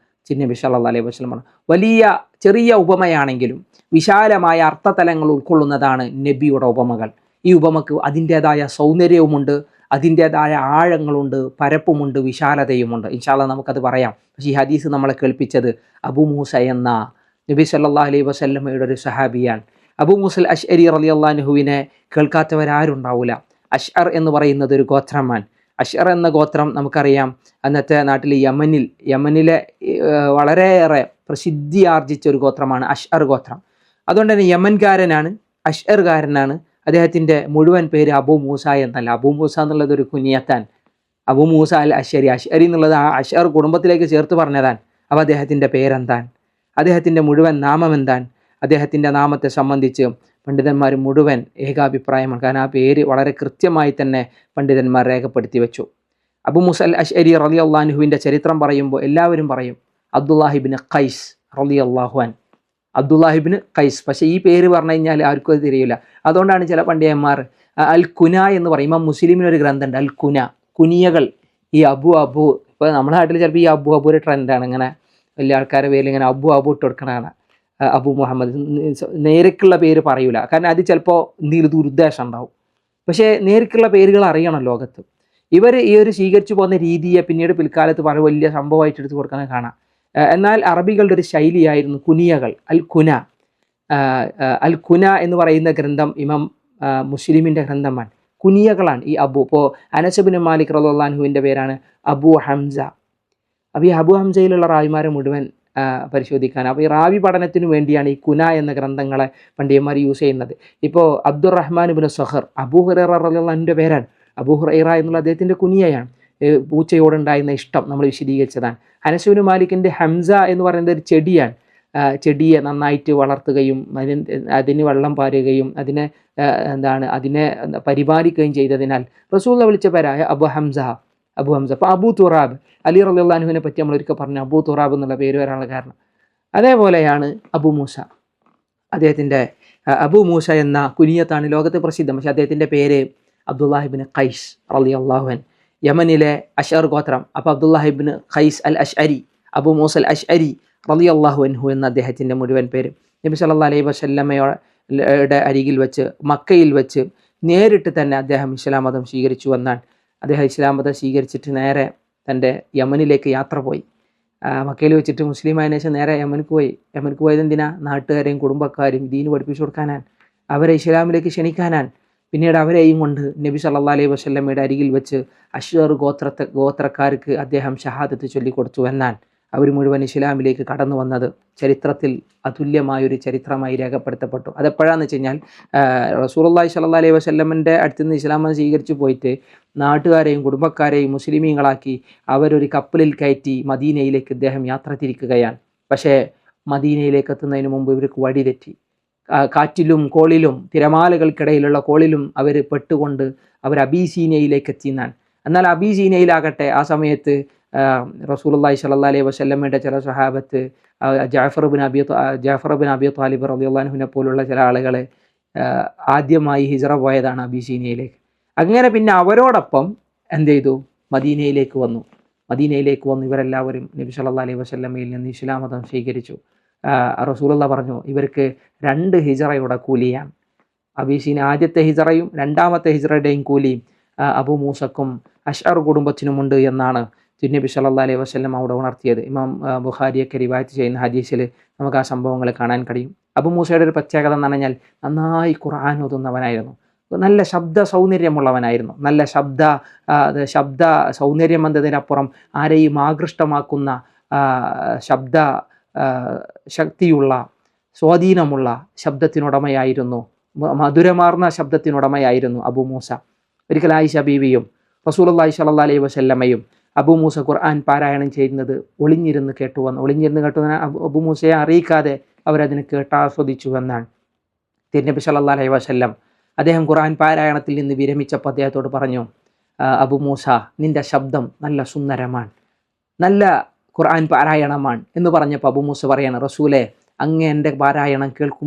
Speaker 2: നബി സല്ലല്ലാഹു അലൈഹി വസല്ലം പറഞ്ഞത്. വലിയ ചെറിയ ഉപമയാണെങ്കിലും വിശാലമായ അർത്ഥതലങ്ങൾ ഉൾക്കൊള്ളുന്നതാണ് നബിയുടെ ഉപമകൾ. ഈ ഉപമക്ക് അതിൻ്റേതായ സൗന്ദര്യവുമുണ്ട്, അതിൻ്റേതായ ആഴങ്ങളുണ്ട്, പരപ്പുമുണ്ട്, വിശാലതയുമുണ്ട്. ഇൻഷാ അല്ലാഹ് നമുക്കത് പറയാം. പക്ഷേ ഈ ഹദീസ് നമ്മളെ കേൾപ്പിച്ചത് അബൂ മൂസ എന്ന നബി സല്ലല്ലാഹു അലൈഹി വസല്ലമയുടെ ഒരു സഹാബിയാണ്. അബൂ മൂസൽ അശ്അരി റളിയല്ലാഹു അൻഹുവിനെ കേൾക്കാത്തവരാരുണ്ടാവില്ല. അശ്അർ എന്ന് പറയുന്നത് ഒരു ഗോത്രമാണ്. അശ്അർ എന്ന ഗോത്രം നമുക്കറിയാം, അന്നത്തെ നാട്ടിൽ യമനിലെ വളരെയേറെ പ്രസിദ്ധി ആർജിച്ച ഒരു ഗോത്രമാണ് അശ്അർ ഗോത്രം. അതുകൊണ്ട് തന്നെ യമൻകാരനാണ്, അശ്അർകാരനാണ്. അദ്ദേഹത്തിൻ്റെ മുഴുവൻ പേര് അബൂ മൂസ എന്നല്ല. അബൂ മൂസ എന്നുള്ളത് ഒരു കുനിയത്താൻ, അബൂ മൂസ അൽ അശ്അരി, അശ്അരി എന്നുള്ളത് ആ അശ്അർ കുടുംബത്തിലേക്ക് ചേർത്ത് പറഞ്ഞതാണ്. അപ്പോൾ അദ്ദേഹത്തിൻ്റെ പേരെന്താണ്, അദ്ദേഹത്തിൻ്റെ മുഴുവൻ നാമം എന്താണ്? അദ്ദേഹത്തിൻ്റെ നാമത്തെ സംബന്ധിച്ച് പണ്ഡിതന്മാർ മുഴുവൻ ഏകാഭിപ്രായമാണ്. കാരണം ആ പേര് വളരെ കൃത്യമായി തന്നെ പണ്ഡിതന്മാർ രേഖപ്പെടുത്തി വെച്ചു. അബൂ മൂസ അൽ അശ്അരി റളിയല്ലാഹു അൻഹുവിൻ്റെ ചരിത്രം പറയുമ്പോൾ എല്ലാവരും പറയും അബ്ദുല്ലാഹിബ്നു ഖൈസ് റളിയല്ലാഹു അൻഹു, അബ്ദുല്ലാഹിബ്നു ഖൈസ്. പക്ഷേ ഈ പേര് പറഞ്ഞു കഴിഞ്ഞാൽ ആർക്കും അത് തിരിയില്ല. അതുകൊണ്ടാണ് ചില പണ്ഡിതന്മാർ അൽ കുന എന്ന് പറയും. ഇമാം മുസ്ലിമിനൊരു ഗ്രന്ഥമുണ്ട് അൽ കുന, കുനിയകൾ. ഈ അബു ഇപ്പോൾ നമ്മുടെ നാട്ടിൽ ചിലപ്പോൾ ഈ അബു ഒരു ട്രെൻഡാണ്. ഇങ്ങനെ വലിയ ആൾക്കാരുടെ പേരിൽ ഇങ്ങനെ അബു ഇട്ട് കൊടുക്കണതാണ്. അബു മുഹമ്മദ് നേരിക്കുള്ള പേര് പറയൂല, കാരണം അത് ചിലപ്പോൾ എന്തെങ്കിലും ദുരുദ്ദേശം ഉണ്ടാവും. പക്ഷേ നേരിക്കുള്ള പേരുകൾ അറിയണം ലോകത്ത്. ഇവർ ഈ ഒരു സ്വീകരിച്ചു പോകുന്ന രീതിയെ പിന്നീട് പിൽക്കാലത്ത് വളരെ വലിയ സംഭവമായിട്ട് എടുത്ത് കൊടുക്കുന്നത് കാണാം. എന്നാൽ അറബികളുടെ ഒരു ശൈലിയായിരുന്നു കുനിയകൾ. അൽ കുന എന്ന് പറയുന്ന ഗ്രന്ഥം ഇമാം മുസ്ലിമിൻ്റെ ഗ്രന്ഥമാണ്. കുനിയകളാണ് ഈ അബു. ഇപ്പോൾ അനസ് ഇബ്നു മാലിക് റളിയല്ലാഹു അൻഹുവിൻ്റെ പേരാണ് അബു ഹംസ. അപ്പോൾ ഈ അബു ഹംസയിലുള്ള റാവിമാരെ മുഴുവൻ പരിശോധിക്കാൻ, അപ്പോൾ ഈ റാവി പഠനത്തിന് വേണ്ടിയാണ് ഈ കുന എന്ന ഗ്രന്ഥങ്ങളെ പണ്ഡിതന്മാർ യൂസ് ചെയ്യുന്നത്. ഇപ്പോൾ അബ്ദുറഹ്മാൻ ഇബ്നു സഖർ, അബൂ ഹുറൈറ റളിയല്ലാഹു അൻഹുവിൻ്റെ പേരാണ്. അബൂ ഹുറൈറ എന്നുള്ള അദ്ദേഹത്തിൻ്റെ കുനിയയാണ്. പൂച്ചയോടുണ്ടായിരുന്ന ഇഷ്ടം നമ്മൾ വിശദീകരിച്ചതാണ്. അനസ് ഇബ്നു മാലിക്കിൻ്റെ ഹംസ എന്ന് പറയുന്നത് ഒരു ചെടിയാണ്. ചെടിയെ നന്നായിട്ട് വളർത്തുകയും അതിന് വെള്ളം പാരുകയും അതിനെ പരിപാലിക്കുകയും ചെയ്തതിനാൽ റസൂലുള്ളാഹി വിളിച്ച പേരായ അബു ഹംസ. അപ്പോൾ അബൂ തുറാബ്, അലി റളിയല്ലാഹു അൻഹുവിനെ പറ്റി നമ്മൾ ഒരിക്കൽ പറഞ്ഞു അബൂ തുറാബ് എന്നുള്ള പേര് വരാനുള്ള കാരണം. അതേപോലെയാണ് അബു മൂസ. അദ്ദേഹത്തിൻ്റെ അബു മൂസ എന്ന കുനിയത്താണ് ലോകത്ത് പ്രസിദ്ധം. പക്ഷേ അദ്ദേഹത്തിൻ്റെ പേര് അബ്ദുല്ലാഹിബ്നു ഖൈസ് റളിയല്ലാഹു അൻഹു, യമനിലെ അശ്അർ ഗോത്രം. അപ്പോൾ അബ്ദുല്ലാഹിബ്നു ഖൈസ് അൽ അശ്അരി, അബു മൂസ അൽ അശ്അരി റളിയല്ലാഹു അൻഹു എന്ന അദ്ദേഹത്തിൻ്റെ മുഴുവൻ പേര്. നബി സല്ലല്ലാഹു അലൈഹി വസല്ലമയുടെ അരികിൽ വെച്ച്, മക്കയിൽ വെച്ച് നേരിട്ട് തന്നെ അദ്ദേഹം ഇസ്ലാം മതം സ്വീകരിച്ചു വന്നാൽ അദ്ദേഹം ഇസ്ലാം മതം സ്വീകരിച്ചിട്ട് നേരെ തൻ്റെ യമനിലേക്ക് യാത്ര പോയി. മക്കയിൽ വെച്ചിട്ട് മുസ്ലിം ആയതിനു ശേഷം നേരെ യമനിക്ക് പോയി. യമനിക്ക് പോയത് എന്തിനാ? നാട്ടുകാരെയും കുടുംബക്കാരെയും ദീന് പഠിപ്പിച്ചു കൊടുക്കാനാണ്, അവരെ ഇസ്ലാമിലേക്ക് ക്ഷണിക്കാനാണ്. പിന്നീട് അവരെയും കൊണ്ട് നബി സല്ലല്ലാഹു അലൈഹി വസല്ലമയുടെ അരികിൽ വെച്ച് അശ്അർ ഗോത്രക്കാർക്ക് അദ്ദേഹം ഷഹാദത്ത് ചൊല്ലിക്കൊടുത്തു എന്നാൽ അവർ മുഴുവൻ ഇസ്ലാമിലേക്ക് കടന്നു വന്നത് ചരിത്രത്തിൽ അതുല്യമായൊരു ചരിത്രമായി രേഖപ്പെടുത്തപ്പെട്ടു. അതെപ്പോഴാന്ന് വെച്ച് കഴിഞ്ഞാൽ റസൂലുള്ളാഹി സ്വല്ലല്ലാഹു അലൈഹി വസല്ലമൻ്റെ അടുത്ത് നിന്ന് ഇസ്ലാം സ്വീകരിച്ചു പോയിട്ട് നാട്ടുകാരെയും കുടുംബക്കാരെയും മുസ്ലിമീങ്ങളാക്കി അവരൊരു കപ്പലിൽ കയറ്റി മദീനയിലേക്ക് ഇദ്ദേഹം യാത്ര തിരിക്കുകയാണ്. പക്ഷേ മദീനയിലേക്ക് എത്തുന്നതിന് മുമ്പ് ഇവർക്ക് വഴി തെറ്റി. കാറ്റിലും കോളിലും തിരമാലകൾക്കിടയിലുള്ള കോളിലും അവർ പെട്ടുകൊണ്ട് അവർ അബീസീനയിലേക്ക് എത്തിയെന്നാണ്. എന്നാൽ അബീസീനയിലാകട്ടെ ആ സമയത്ത് റസൂലുള്ളാഹി സ്വല്ലല്ലാഹു അലൈഹി വസല്ലമയുടെ ചില സ്വഹാബത്ത് ജഅഫർ ഇബ്നു അബി ത്വാലിബ് റളിയല്ലാഹു അൻഹുവിനെ പോലുള്ള ചില ആളുകൾ ആദ്യമായി ഹിജ്റ പോയതാണ് അബീസീനയിലേക്ക്. അങ്ങനെ പിന്നെ അവരോടൊപ്പം എന്ത് ചെയ്തു? മദീനയിലേക്ക് വന്നു. ഇവരെല്ലാവരും നബി സല്ലല്ലാഹു അലൈഹി വസല്ലമയിൽ നിന്ന് ഇസ്ലാം മതം സ്വീകരിച്ചു. റസൂലുള്ളാഹി പറഞ്ഞു ഇവർക്ക് 2 ഹിജ്റയുടെ കൂലിയാണ്. അബീസീന ആദ്യത്തെ ഹിജ്റയും രണ്ടാമത്തെ ഹിജ്റയുടെയും കൂലിയും അബു മൂസക്കും അശ്അർ കുടുംബത്തിനുമുണ്ട് എന്നാണ് തിരുനബി സല്ലല്ലാഹു അലൈഹി വസല്ലം അവിടെ ഉണർത്തിയത്. ഇമാം ബുഖാരിയൊക്കെ റിവായത്ത് ചെയ്യുന്ന ഹദീസിൽ നമുക്ക് ആ സംഭവങ്ങൾ കാണാൻ കഴിയും. അബു മൂസയുടെ ഒരു പ്രത്യേകത എന്ന് പറഞ്ഞാൽ നന്നായി ഖുർആൻ ഓതുന്നവനായിരുന്നു, നല്ല ശബ്ദ സൗന്ദര്യമുള്ളവനായിരുന്നു. നല്ല ശബ്ദ സൗന്ദര്യം എന്നതിനപ്പുറം ആരെയും ആകൃഷ്ടമാക്കുന്ന ശബ്ദ ശക്തിയുള്ള സ്വാധീനമുള്ള ശബ്ദത്തിനുടമയായിരുന്നു, മധുരമാർന്ന ശബ്ദത്തിനുടമയായിരുന്നു അബു മൂസ. ഒരിക്കൽ ആയിഷ ബീവിയും റസൂലുള്ളാഹി സ്വല്ലല്ലാഹു അലൈഹി വസല്ലമയും അബു മൂസ ഖുർആൻ പാരായണം ചെയ്യുന്നത് ഒളിഞ്ഞിരുന്ന് കേട്ടു അബു മൂസയെ അറിയിക്കാതെ അവരതിനെ കേട്ടാസ്വദിച്ചു എന്നാണ് തിരുനബി സല്ലല്ലാഹു അലൈഹി വസല്ലം. അദ്ദേഹം ഖുർആൻ പാരായണത്തിൽ നിന്ന് വിരമിച്ചപ്പോൾ അദ്ദേഹത്തോട് പറഞ്ഞു, അബു മൂസ നിൻ്റെ ശബ്ദം നല്ല സുന്ദരമാണ്, നല്ല ഖുർആൻ പാരായണമാണ് എന്ന് പറഞ്ഞപ്പോൾ അബു മൂസ പറയാണ്, റസൂലെ അങ്ങ് എൻ്റെ പാരായണം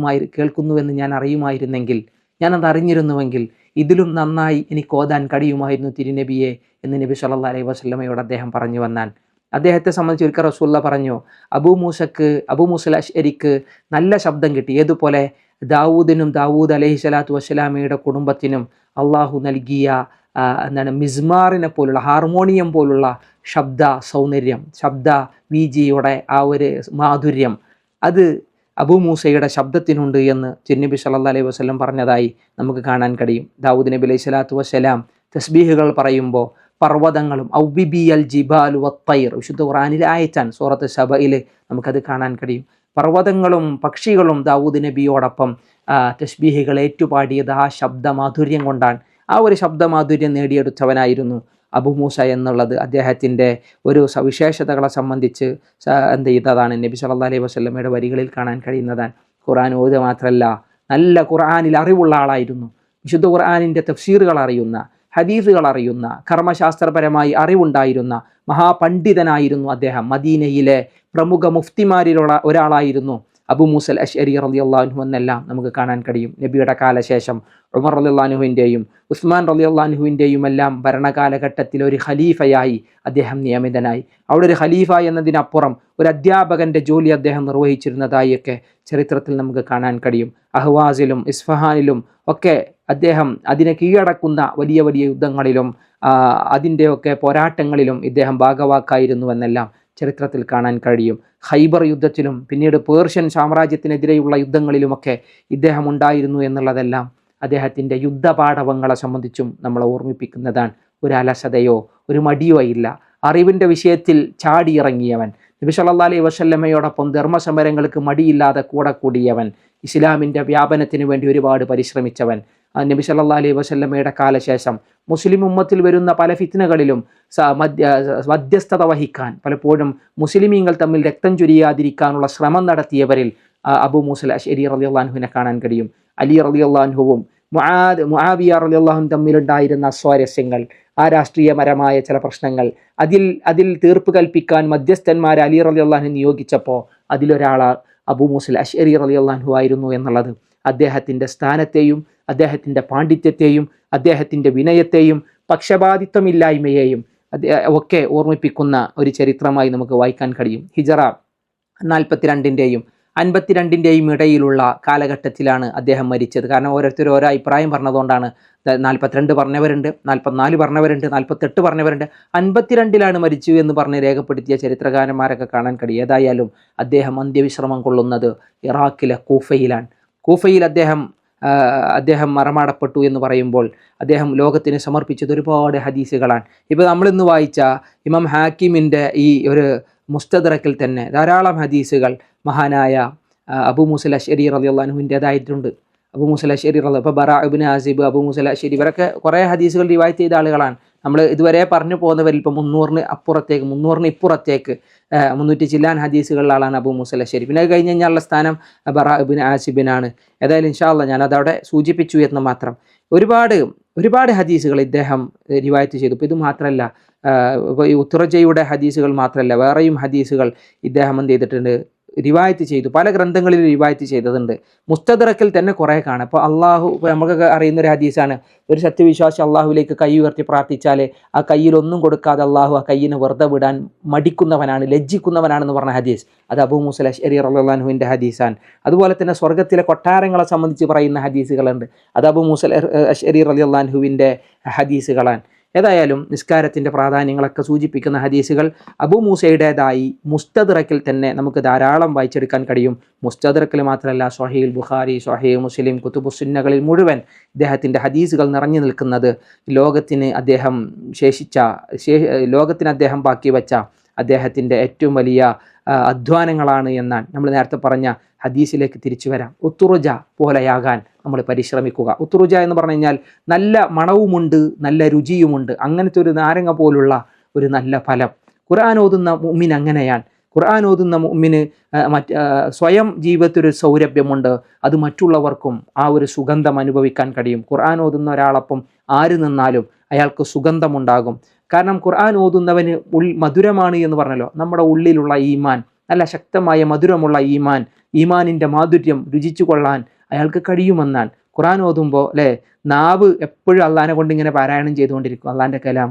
Speaker 2: കേൾക്കുന്നുവെന്ന് ഞാൻ അറിയുമായിരുന്നെങ്കിൽ, ഞാനത് അറിഞ്ഞിരുന്നുവെങ്കിൽ ഇതിലും നന്നായി എനിക്ക് ഓതാൻ കഴിയുമായിരുന്നു തിരുനബിയെ എന്ന് നബി സല്ലല്ലാഹു അലൈഹി വസല്ലമയോട് അദ്ദേഹം പറഞ്ഞു വന്നാൽ. അദ്ദേഹത്തെ സംബന്ധിച്ച് ഒരിക്കൽ റസൂലുള്ളാഹി പറഞ്ഞു, അബൂ മൂസ അശ്അരിക്ക് നല്ല ശബ്ദം കിട്ടി. ഏതുപോലെ ദാവൂദ് അലൈഹി സ്വലാത്തു വസ്സലാമയുടെ കുടുംബത്തിനും അള്ളാഹു നൽകിയ മിസ്മാറിനെ പോലുള്ള ഹാർമോണിയം പോലുള്ള ശബ്ദ സൗന്ദര്യം, ശബ്ദ വീജിയുടെ ആ ഒരു മാധുര്യം അത് അബൂ മൂസയുടെ ശബ്ദത്തിനുണ്ട് എന്ന് തിരുനബി സല്ലല്ലാഹു അലൈഹി വസല്ലം പറഞ്ഞതായി നമുക്ക് കാണാൻ കഴിയും. ദാവൂദ് നബി അലൈഹി സ്വലാത്തു വസ്സലാം തസ്ബീഹുകൾ പറയുമ്പോൾ പർവ്വതങ്ങളും ഔബിബിയൽ ജിബാലു വത്തൈർ, വിശുദ്ധ ഖുർആനിലെ ആയത്താണ്, സൂറത്ത് സബയിൽ നമുക്കത് കാണാൻ കഴിയും. പർവ്വതങ്ങളും പക്ഷികളും ദാവൂദ് നബിയോടൊപ്പം തസ്ബീഹുകൾ ഏറ്റുപാടിയത് ആ ശബ്ദമാധുര്യം കൊണ്ടാണ്. ആ ഒരു ശബ്ദമാധുര്യം നേടിയെടുത്തവനായിരുന്നു അബു മൂസ എന്നുള്ളത് അദ്ദേഹത്തിൻ്റെ ഒരു സവിശേഷതകളെ സംബന്ധിച്ച് എന്ത് ചെയ്തതാണ് നബി സല്ലല്ലാഹു അലൈഹി വസല്ലമയുടെ വരികളിൽ കാണാൻ കഴിയുന്നതാണ്. ഖുർആൻ ഓതുക മാത്രമല്ല, നല്ല ഖുർആനിൽ അറിവുള്ള ആളായിരുന്നു. വിശുദ്ധ ഖുർആനിൻ്റെ തഫ്സീറുകൾ അറിയുന്ന, ഹദീസുകൾ അറിയുന്ന, കർമ്മശാസ്ത്രപരമായി അറിവുണ്ടായിരുന്ന മഹാപണ്ഡിതനായിരുന്നു അദ്ദേഹം. മദീനയിലെ പ്രമുഖ മുഫ്തിമാരിലുള്ള ഒരാളായിരുന്നു അബു മൂസ അശ്അരി റളിയല്ലാഹു അൻഹു എന്നെല്ലാം നമുക്ക് കാണാൻ കഴിയും. നബിയുടെ കാലശേഷം ഉമർ റളിയല്ലാഹു അൻഹുവിൻ്റെയും ഉസ്മാൻ റളിയല്ലാഹു അൻഹുവിൻ്റെയും എല്ലാം ഭരണകാലഘട്ടത്തിൽ ഒരു ഖലീഫയായി അദ്ദേഹം നിയമിതനായി. അവിടെ ഒരു ഖലീഫ എന്നതിനപ്പുറം ഒരു അധ്യാപകൻ്റെ ജോലി അദ്ദേഹം നിർവഹിച്ചിരുന്നതായൊക്കെ ചരിത്രത്തിൽ നമുക്ക് കാണാൻ കഴിയും. അഹ്വാസിലും ഇസ്ഫഹാനിലും ഒക്കെ അദ്ദേഹം അതിനെ കീഴടക്കുന്ന വലിയ വലിയ യുദ്ധങ്ങളിലും അതിൻ്റെയൊക്കെ പോരാട്ടങ്ങളിലും ഇദ്ദേഹം ഭാഗവാക്കായിരുന്നു എന്നെല്ലാം ചരിത്രത്തിൽ കാണാൻ കഴിയും. ഖൈബർ യുദ്ധത്തിലും പിന്നീട് പേർഷ്യൻ സാമ്രാജ്യത്തിനെതിരെയുള്ള യുദ്ധങ്ങളിലുമൊക്കെ ഇദ്ദേഹം ഉണ്ടായിരുന്നു എന്നുള്ളതെല്ലാം അദ്ദേഹത്തിൻ്റെ യുദ്ധപാടവങ്ങളെ സംബന്ധിച്ചും നമ്മളെ ഓർമ്മിപ്പിക്കുന്നതാണ്. ഒരു അലസതയോ ഒരു മടിയോ ഇല്ല. അറിവിൻ്റെ വിഷയത്തിൽ ചാടിയിറങ്ങിയവൻ, നബി സല്ലല്ലാഹു അലൈഹി വസല്ലമയോടൊപ്പം ധർമ്മസമരങ്ങൾക്ക് മടിയില്ലാതെ കൂടെ കൂടിയവൻ, ഇസ്ലാമിൻ്റെ വ്യാപനത്തിന് വേണ്ടി ഒരുപാട് പരിശ്രമിച്ചവൻ. നബി സല്ലല്ലാഹു അലൈഹി വസല്ലമയുടെ കാലശേഷം മുസ്ലിം ഉമ്മത്തിൽ വരുന്ന പല ഫിത്നകളിലും മധ്യസ്ഥത വഹിക്കാൻ, പലപ്പോഴും മുസ്ലിമീങ്ങൾ തമ്മിൽ രക്തം ചൊരിയാതിരിക്കാനുള്ള ശ്രമം നടത്തിയവരിൽ അബൂ മൂസ അശ്അരി റളിയല്ലാഹു അൻഹുവിനെ കാണാൻ കഴിയും. അലി റളിയല്ലാഹു അൻഹുവും മുആവിയ റളിയല്ലാഹു അൻഹു തമ്മിലുണ്ടായിരുന്ന സ്വാരസ്യങ്ങൾ, ആ രാഷ്ട്രീയപരമായ ചില പ്രശ്നങ്ങൾ, അതിൽ തീർപ്പ് കൽപ്പിക്കാൻ മധ്യസ്ഥന്മാരെ അലി റളിയല്ലാഹു അൻഹു നിയോഗിച്ചപ്പോൾ അതിലൊരാൾ അബൂ മൂസ അശ്അരി റളിയല്ലാഹു അൻഹു ആയിരുന്നു എന്നുള്ളത് അദ്ദേഹത്തിൻ്റെ സ്ഥാനത്തെയും അദ്ദേഹത്തിൻ്റെ പാണ്ഡിത്യത്തെയും അദ്ദേഹത്തിൻ്റെ വിനയത്തെയും പക്ഷപാതിത്വമില്ലായ്മയെയും ഒക്കെ ഓർമ്മിപ്പിക്കുന്ന ഒരു ചരിത്രമായി നമുക്ക് വായിക്കാൻ കഴിയും. ഹിജറ 42-ൻ്റെയും 52-ൻ്റെയും ഇടയിലുള്ള കാലഘട്ടത്തിലാണ് അദ്ദേഹം മരിച്ചത്. കാരണം ഓരോരുത്തരും ഓരോ അഭിപ്രായം പറഞ്ഞതുകൊണ്ടാണ്. 42 പറഞ്ഞവരുണ്ട്, 44 പറഞ്ഞവരുണ്ട്, 48 പറഞ്ഞവരുണ്ട്. 52-ലാണ് മരിച്ചു എന്ന് പറഞ്ഞ് രേഖപ്പെടുത്തിയ ചരിത്രകാരന്മാരൊക്കെ കാണാൻ കഴിയും. ഏതായാലും അദ്ദേഹം അന്ത്യവിശ്രമം കൊള്ളുന്നത് ഇറാഖിലെ കൂഫയിലാണ്. കൂഫയിൽ അദ്ദേഹം മറമാടപ്പെട്ടു എന്ന് പറയുമ്പോൾ അദ്ദേഹം ലോകത്തിന് സമർപ്പിച്ചത് ഒരുപാട് ഹദീസുകളാണ്. ഇപ്പോൾ നമ്മളിന്ന് വായിച്ച ഇമാം ഹാക്കിമിൻ്റെ ഈ ഒരു മുസ്തദ്റക്കിൽ തന്നെ ധാരാളം ഹദീസുകൾ മഹാനായ അബൂ മൂസ അശ്അരി റളിയല്ലാഹു അൻഹുവിൻ്റേതായിട്ടുണ്ട്. അബൂ മൂസ അശ്അരി റളിയല്ലാഹു, ഇപ്പോൾ ബറാ ഇബ്നു ആസിബ്, അബൂ മൂസ അശ്അരി, ഇവരൊക്കെ കുറേ ഹദീസുകൾ റിവായത്ത് ചെയ്ത ആളുകളാണ്. നമ്മൾ ഇതുവരെ പറഞ്ഞു പോകുന്നവരിൽ ഇപ്പോൾ 300-ന് അപ്പുറത്തേക്ക്, 300-ന് ഇപ്പുറത്തേക്ക് 300 ചില്ലാൻ ഹദീസുകളിലെ ആളാണ് അബൂ മൂസ അശ്അരി. പിന്നെ അത് കഴിഞ്ഞ് കഴിഞ്ഞാലുള്ള സ്ഥാനം ബറാ ഇബ്നു ആസിബിനാണ്. ഏതായാലും ഇൻഷാ അല്ലാഹ് ഞാനതവിടെ സൂചിപ്പിച്ചു എന്ന് മാത്രം. ഒരുപാട് ഹദീസുകൾ ഇദ്ദേഹം റിവായത്ത് ചെയ്തു. ഇപ്പോൾ ഇത് മാത്രമല്ല, ഈ ഉത്തുറജയുടെ ഹദീസുകൾ മാത്രമല്ല, വേറെയും ഹദീസുകൾ ഇദ്ദേഹം എന്ത് ചെയ്തിട്ടുണ്ട്, റിവായത്ത് ചെയ്തു. പല ഗ്രന്ഥങ്ങളിൽ റിവായത്ത് ചെയ്തതുണ്ട്. മുസ്തദ്റക്കിൽ തന്നെ കുറേ കാണാം. ഇപ്പോൾ നമുക്കൊക്കെ അറിയുന്ന ഒരു ഹദീസാണ്, ഒരു സത്യവിശ്വാസി അള്ളാഹുവിലേക്ക് കൈ ഉയർത്തി പ്രാർത്ഥിച്ചാൽ ആ കയ്യിലൊന്നും കൊടുക്കാതെ അള്ളാഹു ആ കയ്യിനെ വെറുതെ വിടാൻ മടിക്കുന്നവനാണ്, ലജ്ജിക്കുന്നവനാണെന്ന് പറഞ്ഞ ഹദീസ്. അത് അബൂ മൂസ അശ്അരി റളിയല്ലാഹു അൻഹുവിൻ്റെ ഹദീസാണ്. അതുപോലെ തന്നെ സ്വർഗ്ഗത്തിലെ കൊട്ടാരങ്ങളെ സംബന്ധിച്ച് പറയുന്ന ഹദീസുകളുണ്ട്. അത് അബൂ മൂസ അശ്അരി റളിയല്ലാഹു അൻഹുവിൻ്റെ ഹദീസുകളാണ്. ഏതായാലും നിസ്കാരത്തിൻ്റെ പ്രാധാന്യങ്ങളൊക്കെ സൂചിപ്പിക്കുന്ന ഹദീസുകൾ അബൂ മൂസയുടേതായി മുസ്തദ്റക്കിൽ തന്നെ നമുക്ക് ധാരാളം വായിച്ചെടുക്കാൻ കഴിയും. മുസ്തദ്റക്കിൽ മാത്രമല്ല, സ്വഹീഹുൽ ബുഖാരി, സ്വഹീഹ് മുസ്ലിം, കുതുബുസ്സുന്നകളിൽ മുഴുവൻ ഇദ്ദേഹത്തിൻ്റെ ഹദീസുകൾ നിറഞ്ഞു നിൽക്കുന്നത് ലോകത്തിന് അദ്ദേഹം ബാക്കി വെച്ച അദ്ദേഹത്തിൻ്റെ ഏറ്റവും വലിയ അധ്വാനങ്ങളാണ് എന്നാണ്. നമ്മൾ നേരത്തെ പറഞ്ഞ ഹദീസിലേക്ക് തിരിച്ചു വരാം. ഉത്തുറുജ പോലെയാകാൻ നമ്മൾ പരിശ്രമിക്കുക. ഉത്തുറുജ എന്ന് പറഞ്ഞു കഴിഞ്ഞാൽ നല്ല മണവുമുണ്ട്, നല്ല രുചിയുമുണ്ട്. അങ്ങനത്തെ ഒരു നാരങ്ങ പോലുള്ള ഒരു നല്ല ഫലം. ഖുർആൻ ഓതുന്ന മുഅ്മിൻ അങ്ങനെയാണ്. ഖുർആൻ ഓതുന്ന മുഅ്മിന് സ്വയം ജീവിതത്തിലൊരു സൗരഭ്യമുണ്ട്, അത് മറ്റുള്ളവർക്കും ആ ഒരു സുഗന്ധം അനുഭവിക്കാൻ കഴിയും. ഖുർആൻ ഓതുന്ന ഒരാളൊപ്പം ആര് നിന്നാലും അയാൾക്ക് സുഗന്ധമുണ്ടാകും. കാരണം ഖുർആൻ ഓതുന്നവന് മധുരമാണ് എന്ന് പറഞ്ഞല്ലോ. നമ്മുടെ ഉള്ളിലുള്ള ഈമാൻ, നല്ല ശക്തമായ മധുരമുള്ള ഈമാനിൻ്റെ മാധുര്യം രുചിച്ചു കൊള്ളാൻ അയാൾക്ക് കഴിയുമെന്നാണ്. ഖുർആൻ ഓതുമ്പോൾ നാവ് എപ്പോഴും അള്ളാഹിനെ കൊണ്ട് ഇങ്ങനെ പാരായണം ചെയ്തുകൊണ്ടിരിക്കും. അള്ളാഹിൻ്റെ കലാം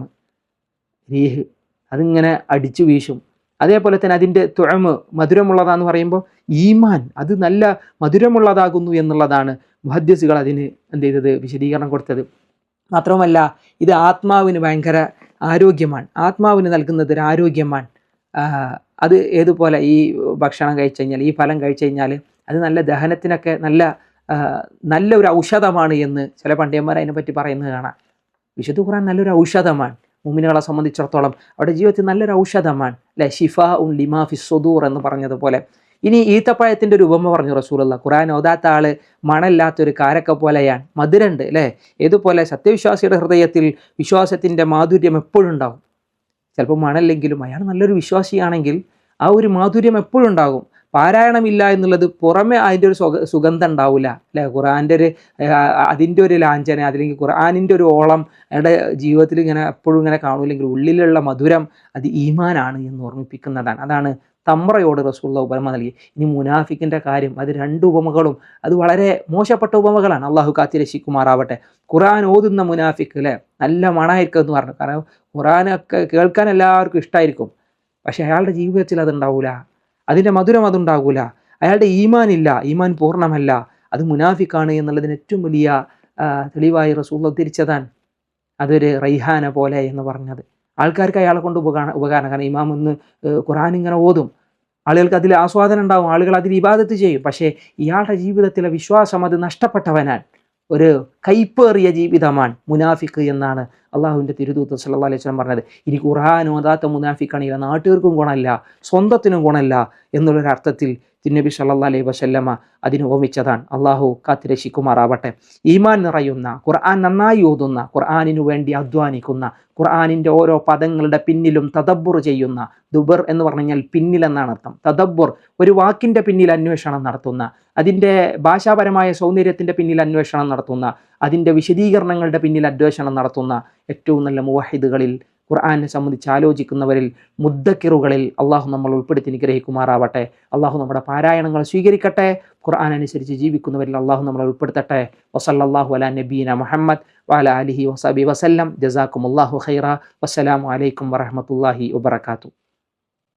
Speaker 2: രീഹ് അതിങ്ങനെ അടിച്ചു വീശും. അതേപോലെ തന്നെ അതിൻ്റെ തുഅമ് മധുരമുള്ളതാന്ന് പറയുമ്പോൾ ഈമാൻ അത് നല്ല മധുരമുള്ളതാകുന്നു എന്നുള്ളതാണ് മുഹദ്ദിസുകൾ അതിന് എന്ത് ചെയ്തത്, വിശദീകരണം കൊടുത്തത്. മാത്രവുമല്ല, ഇത് ആത്മാവിന് ഭയങ്കര ആരോഗ്യമാണ്. ആത്മാവിന് നൽകുന്നത് ഒരു ആരോഗ്യമാണ്. അത് ഏതുപോലെ ഈ ഭക്ഷണം കഴിച്ചു കഴിഞ്ഞാൽ, ഈ ഫലം കഴിച്ചു കഴിഞ്ഞാൽ അത് നല്ല ദഹനത്തിനൊക്കെ നല്ല ഒരു ഔഷധമാണ് എന്ന് ചില പണ്ഡിതന്മാർ അതിനെപ്പറ്റി പറയുന്നത് കാണാം. വിശുദ്ധ ഖുർആൻ നല്ലൊരു ഔഷധമാണ്. മുഅ്മിനുകളെ സംബന്ധിച്ചിടത്തോളം അവരുടെ ജീവിതത്തിൽ നല്ലൊരു ഔഷധമാണ്. ഷിഫാഉൻ ലിമാ ഫിസ് സുദൂർ എന്ന് പറഞ്ഞതുപോലെ. ഇനി ഈത്തപ്പഴത്തിൻ്റെ ഒരു ഉപമ പറഞ്ഞു റസൂലുള്ളാഹി. ഖുർആൻ ഓതാത്ത ആള് മണമില്ലാത്തൊരു കാരക്ക പോലെയാണ്. മധുരണ്ട് ഏതുപോലെ സത്യവിശ്വാസിയുടെ ഹൃദയത്തിൽ വിശ്വാസത്തിൻ്റെ മാധുര്യം എപ്പോഴും ഉണ്ടാകും. ചിലപ്പോൾ മണല്ലെങ്കിലും അയാൾ നല്ലൊരു വിശ്വാസിയാണെങ്കിൽ ആ ഒരു മാധുര്യം എപ്പോഴും ഉണ്ടാകും. പാരായണമില്ല എന്നുള്ളത് പുറമെ അതിൻ്റെ ഒരു സുഗന്ധം ഉണ്ടാവില്ല. അതിൻ്റെ ഒരു ലാഞ്ചന, അല്ലെങ്കിൽ ഖുർആനിൻ്റെ ഒരു ഓളം അയാളുടെ ജീവിതത്തിൽ ഇങ്ങനെ എപ്പോഴും ഇങ്ങനെ കാണൂല്ലെങ്കിൽ ഉള്ളിലുള്ള മധുരം അത് ഈമാനാണ് എന്ന് ഓർമ്മിപ്പിക്കുന്നതാണ്. അതാണ് തമ്രയോട് റസൂലുള്ളാഹി ഉപമ നൽകി. ഇനി മുനാഫിക്കിൻ്റെ കാര്യം, അത് 2 ഉപമകളും അത് വളരെ മോശപ്പെട്ട ഉപമകളാണ്. അള്ളാഹു കാത്തിരക്ഷിക്കുമാറാവട്ടെ. ഖുർആൻ ഓതുന്ന മുനാഫിക്ക് നല്ല മണമായിരിക്കും എന്ന് പറഞ്ഞു. കാരണം ഖുർആനൊക്കെ കേൾക്കാൻ എല്ലാവർക്കും ഇഷ്ടമായിരിക്കും, പക്ഷെ അയാളുടെ ജീവിതത്തിൽ അതുണ്ടാവില്ല, അതിൻ്റെ മധുരം അതുണ്ടാകില്ല. അയാളുടെ ഈമാൻ പൂർണ്ണമല്ല, അത് മുനാഫിക്കാണ് എന്നുള്ളതിന് ഏറ്റവും വലിയ തെളിവായി റസൂലുള്ളാഹി ഉദ്ധരിച്ചതാണ്. അതൊരു റൈഹാന പോലെ എന്ന് പറഞ്ഞത്. ആൾക്കാർക്ക് അയാളെ കൊണ്ട് ഉപകാരം. കാരണം ഇമാം ഒന്ന് ഖുർആൻ ഇങ്ങനെ ഓതും, ആളുകൾക്ക് അതിൽ ആസ്വാദനം ഉണ്ടാവും, ആളുകൾ അതിൽ ഇബാദത്ത് ചെയ്യും. പക്ഷേ ഇയാളുടെ ജീവിതത്തിലെ വിശ്വാസം അത് നഷ്ടപ്പെട്ടവനാണ്. ഒരു കൈപ്പേറിയ ജീവിതമാണ് മുനാഫിക്ക് എന്നാണ് അള്ളാഹുവിൻ്റെ തിരുദൂതൻ സല്ലല്ലാഹു അലൈഹി വസല്ലം പറഞ്ഞത്. ഇനി ഖുർആൻ ഓതാത്ത മുനാഫിക്കാണെങ്കിൽ നാട്ടുകാർക്കും ഗുണമില്ല, സ്വന്തത്തിനും ഗുണമില്ല എന്നുള്ളൊരർത്ഥത്തിൽ തിരുനബി സല്ലല്ലാഹു അലൈഹി വസല്ലമ അതിന് ഓമിച്ചതാണ്. അള്ളാഹു കാത്തുരക്ഷിക്കുമാറാവട്ടെ. ഈമാൻ നിറയുന്ന, ഖുർആൻ നന്നായി ഓതുന്ന, ഖുർആനിനു വേണ്ടി അധ്വാനിക്കുന്ന, ഖുർആനിൻ്റെ ഓരോ പദങ്ങളുടെ പിന്നിലും തദബ്ബുർ ചെയ്യുന്ന, ദുബർ എന്ന് പറഞ്ഞു കഴിഞ്ഞാൽ പിന്നിൽ എന്നാണ് അർത്ഥം. തദബ്ബുർ, ഒരു വാക്കിൻ്റെ പിന്നിൽ അന്വേഷണം നടത്തുന്ന, അതിൻ്റെ ഭാഷാപരമായ സൗന്ദര്യത്തിൻ്റെ പിന്നിൽ അന്വേഷണം നടത്തുന്ന, അതിൻ്റെ വിശദീകരണങ്ങളുടെ പിന്നിൽ അന്വേഷണം നടത്തുന്ന ഏറ്റവും നല്ല മുവഹിദുകളിൽ, ഖുർആനെ സംബന്ധിച്ച് ആലോചിക്കുന്നവരിൽ, മുദ്ദക്കിറുകളിൽ അള്ളാഹു നമ്മൾ ഉൾപ്പെടുത്തി നിഗ്രഹിക്കുമാറാവട്ടെ. അള്ളാഹു നമ്മുടെ പാരായണങ്ങൾ സ്വീകരിക്കട്ടെ. ഖുർആൻ അനുസരിച്ച് ജീവിക്കുന്നവരിൽ അള്ളാഹു നമ്മളെ ഉൾപ്പെടുത്തട്ടെ. വസല്ലല്ലാഹു അലാ നബീന മുഹമ്മദ് വഅലാ ആലിഹി വസഹ്ബിഹി വസല്ലം. ജസാക്കുമുല്ലാഹു ഖൈറ. വസ്സലാമു അലൈക്കും വറഹ്മത്തുള്ളാഹി വബറകാതുഹു.